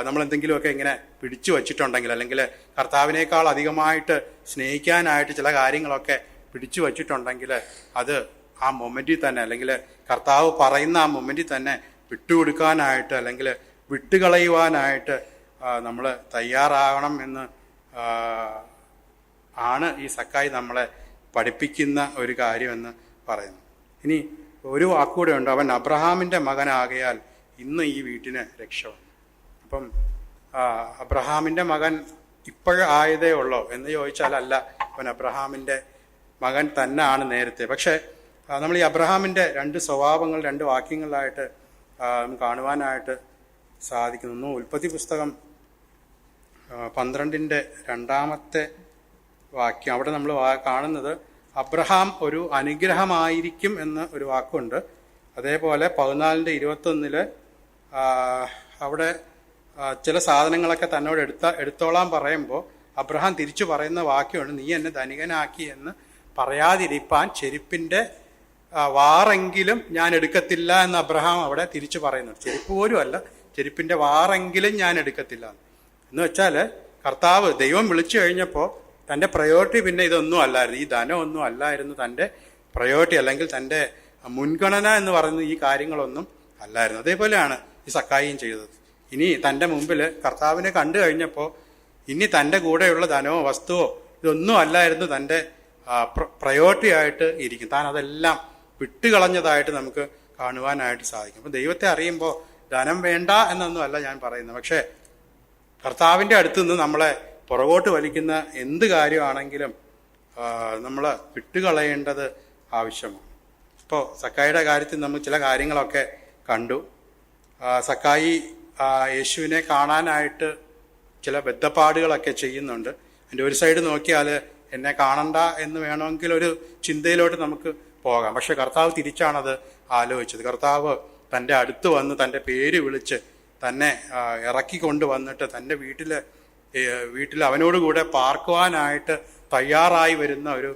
നമ്മൾ എന്തെങ്കിലുമൊക്കെ ഇങ്ങനെ പിടിച്ചു വച്ചിട്ടുണ്ടെങ്കിൽ, അല്ലെങ്കിൽ കർത്താവിനേക്കാൾ അധികമായിട്ട് സ്നേഹിക്കാനായിട്ട് ചില കാര്യങ്ങളൊക്കെ പിടിച്ചു വച്ചിട്ടുണ്ടെങ്കിൽ അത് ആ മൊമെന്റിൽ തന്നെ, അല്ലെങ്കിൽ കർത്താവ് പറയുന്ന ആ മൊമെന്റിൽ തന്നെ വിട്ടുകൊടുക്കാനായിട്ട്, അല്ലെങ്കിൽ വിട്ടുകളയുവാനായിട്ട് നമ്മൾ തയ്യാറാകണം എന്ന് ആണ് ഈ സക്കായി നമ്മളെ പഠിപ്പിക്കുന്ന ഒരു കാര്യമെന്ന് പറയുന്നു. ഇനി ഒരു വാക്കുകൂടെ ഉണ്ട്, അവൻ അബ്രഹാമിൻ്റെ മകനാകയാൽ ഇന്ന് ഈ വീട്ടിന് രക്ഷ വന്നു. അപ്പം അബ്രഹാമിൻ്റെ മകൻ ഇപ്പോഴായതേ ഉള്ളോ എന്ന് ചോദിച്ചാൽ അല്ല, അവൻ അബ്രഹാമിൻ്റെ മകൻ തന്നെയാണ് നേരത്തെ. പക്ഷേ നമ്മൾ ഈ അബ്രഹാമിൻ്റെ 2 സ്വഭാവങ്ങൾ 2 വാക്യങ്ങളിലായിട്ട് കാണുവാനായിട്ട് സാധിക്കുന്നു. ഉൽപ്പത്തി പുസ്തകം 12-ന്റെ 2-ാമത്തെ വാക്യം, അവിടെ നമ്മൾ കാണുന്നത് അബ്രഹാം ഒരു അനുഗ്രഹമായിരിക്കും എന്ന് ഒരു വാക്കുണ്ട്. അതേപോലെ 14-ന്റെ 21 അവിടെ ചില സാധനങ്ങളൊക്കെ തന്നോട് എടുത്തോളാൻ പറയുമ്പോൾ അബ്രഹാം തിരിച്ചു പറയുന്ന വാക്യമുണ്ട്, നീ എന്നെ ധനികനാക്കി എന്ന് പറയാതിരിപ്പാൻ ചെരുപ്പിൻ്റെ വാറെങ്കിലും ഞാൻ എടുക്കത്തില്ല എന്ന് അബ്രഹാം അവിടെ തിരിച്ചു പറയുന്നുണ്ട്. ചെരുപ്പ് പോലും അല്ല, ചെരുപ്പിൻ്റെ വാറെങ്കിലും ഞാൻ എടുക്കത്തില്ല എന്ന് വെച്ചാൽ കർത്താവ് ദൈവം വിളിച്ചു കഴിഞ്ഞപ്പോൾ തൻ്റെ പ്രയോറിറ്റി പിന്നെ ഇതൊന്നും അല്ലായിരുന്നു, ഈ ധനമൊന്നും അല്ലായിരുന്നു തൻ്റെ പ്രയോറിറ്റി, അല്ലെങ്കിൽ തൻ്റെ മുൻഗണന എന്ന് പറയുന്ന ഈ കാര്യങ്ങളൊന്നും അല്ലായിരുന്നു. അതേപോലെയാണ് ഈ സക്കായിയും ചെയ്തത്. ഇനി തൻ്റെ മുമ്പിൽ കർത്താവിനെ കണ്ടു കഴിഞ്ഞപ്പോൾ ഇനി തൻ്റെ കൂടെയുള്ള ധനമോ വസ്തുവോ ഇതൊന്നും അല്ലായിരുന്നു തൻ്റെ പ്രയോറിറ്റി ആയിട്ട് ഇരിക്കും. താൻ അതെല്ലാം വിട്ടുകളഞ്ഞതായിട്ട് നമുക്ക് കാണുവാനായിട്ട് സാധിക്കും. അപ്പം ദൈവത്തെ അറിയുമ്പോൾ ധനം വേണ്ട എന്നൊന്നും അല്ല ഞാൻ പറയുന്നത്, പക്ഷേ കർത്താവിൻ്റെ അടുത്ത് നിന്ന് നമ്മളെ പുറകോട്ട് വലിക്കുന്ന എന്ത് കാര്യമാണെങ്കിലും നമ്മൾ വിട്ടുകളയേണ്ടത് ആവശ്യമാണ്. ഇപ്പോൾ സക്കായിയുടെ കാര്യത്തിൽ നമ്മൾ ചില കാര്യങ്ങളൊക്കെ കണ്ടു. സക്കായി യേശുവിനെ കാണാനായിട്ട് ചില ബദ്ധപ്പാടുകളൊക്കെ ചെയ്യുന്നുണ്ട്. അതിൻ്റെ ഒരു സൈഡ് നോക്കിയാൽ എന്നെ കാണണ്ട എന്ന് വേണമെങ്കിൽ ഒരു ചിന്തയിലോട്ട് നമുക്ക് പോകാം. പക്ഷെ കർത്താവ് തിരിച്ചാണത് ആലോചിച്ചത്. കർത്താവ് തൻ്റെ അടുത്ത് വന്ന് തൻ്റെ പേര് വിളിച്ച് തന്നെ ഇറക്കിക്കൊണ്ട് വന്നിട്ട് തൻ്റെ വീട്ടിൽ അവനോടുകൂടെ പാർക്കുവാനായിട്ട് തയ്യാറായി വരുന്ന ഒരു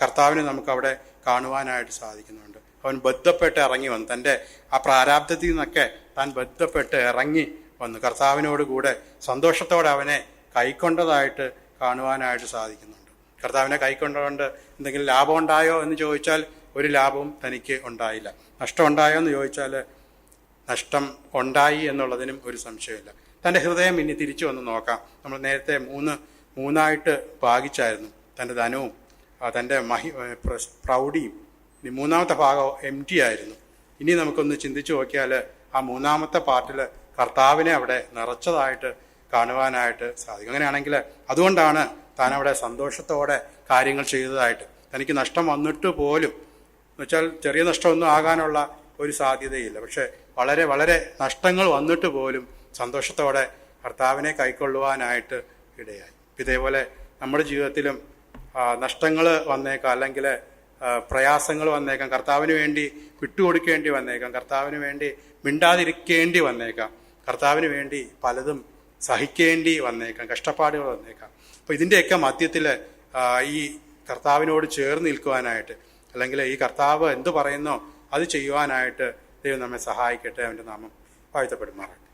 കർത്താവിനെ നമുക്കവിടെ കാണുവാനായിട്ട് സാധിക്കുന്നുണ്ട്. അവൻ ബന്ധപ്പെട്ട് ഇറങ്ങി വന്നു, തൻ്റെ ആ പ്രാരാബ്ധത്തിൽ നിന്നൊക്കെ താൻ ബന്ധപ്പെട്ട് ഇറങ്ങി വന്നു കർത്താവിനോട് കൂടെ സന്തോഷത്തോടെ അവനെ കൈക്കൊണ്ടതായിട്ട് കാണുവാനായിട്ട് സാധിക്കുന്നുണ്ട്. കർത്താവിനെ കൈക്കൊണ്ടുകൊണ്ട് എന്തെങ്കിലും ലാഭം ഉണ്ടായോ എന്ന് ചോദിച്ചാൽ ഒരു ലാഭവും തനിക്ക് ഉണ്ടായില്ല. നഷ്ടം ഉണ്ടായോ എന്ന് ചോദിച്ചാൽ നഷ്ടം ഉണ്ടായി എന്നുള്ളതിനും ഒരു സംശയമില്ല. തൻ്റെ ഹൃദയം ഇനി തിരിച്ചു വന്ന് നോക്കാം. നമ്മൾ നേരത്തെ മൂന്നായിട്ട് ഭാഗിച്ചായിരുന്നു, തൻ്റെ ധനവും തൻ്റെ പ്രൗഢിയും. ഇനി 3-ാമത്തെ ഭാഗം എംറ്റി ആയിരുന്നു. ഇനി നമുക്കൊന്ന് ചിന്തിച്ചു നോക്കിയാൽ ആ 3-ാമത്തെ പാർട്ടിൽ കർത്താവിനെ അവിടെ നിറച്ചതായിട്ട് കാണുവാനായിട്ട് സാധിക്കും. അങ്ങനെയാണെങ്കിൽ അതുകൊണ്ടാണ് താൻ അവിടെ സന്തോഷത്തോടെ കാര്യങ്ങൾ ചെയ്തതായിട്ട്. തനിക്ക് നഷ്ടം വന്നിട്ട് പോലും, എന്നുവെച്ചാൽ ചെറിയ നഷ്ടമൊന്നും ആകാനുള്ള ഒരു സാധ്യതയില്ല, പക്ഷെ വളരെ വളരെ നഷ്ടങ്ങൾ വന്നിട്ട് പോലും സന്തോഷത്തോടെ കർത്താവിനെ കൈക്കൊള്ളുവാനായിട്ട് ഇടയായി. ഇതേപോലെ നമ്മുടെ ജീവിതത്തിലും നഷ്ടങ്ങൾ വന്നേക്കാം, അല്ലെങ്കിൽ പ്രയാസങ്ങൾ വന്നേക്കാം, കർത്താവിന് വേണ്ടി വിട്ടുകൊടുക്കേണ്ടി വന്നേക്കാം, കർത്താവിന് വേണ്ടി മിണ്ടാതിരിക്കേണ്ടി വന്നേക്കാം, കർത്താവിന് വേണ്ടി പലതും സഹിക്കേണ്ടി വന്നേക്കാം, കഷ്ടപ്പാടുകൾ വന്നേക്കാം. അപ്പോൾ ഇതിൻ്റെയൊക്കെ മധ്യത്തിൽ ഈ കർത്താവിനോട് ചേർന്ന് നിൽക്കുവാനായിട്ട്, അല്ലെങ്കിൽ ഈ കർത്താവ് എന്തു പറയുന്നോ അത് ചെയ്യുവാനായിട്ട് ദൈവം നമ്മെ സഹായിക്കട്ടെ. അവൻ്റെ നാമം വാഴ്ത്തപ്പെടുമാറാകട്ടെ.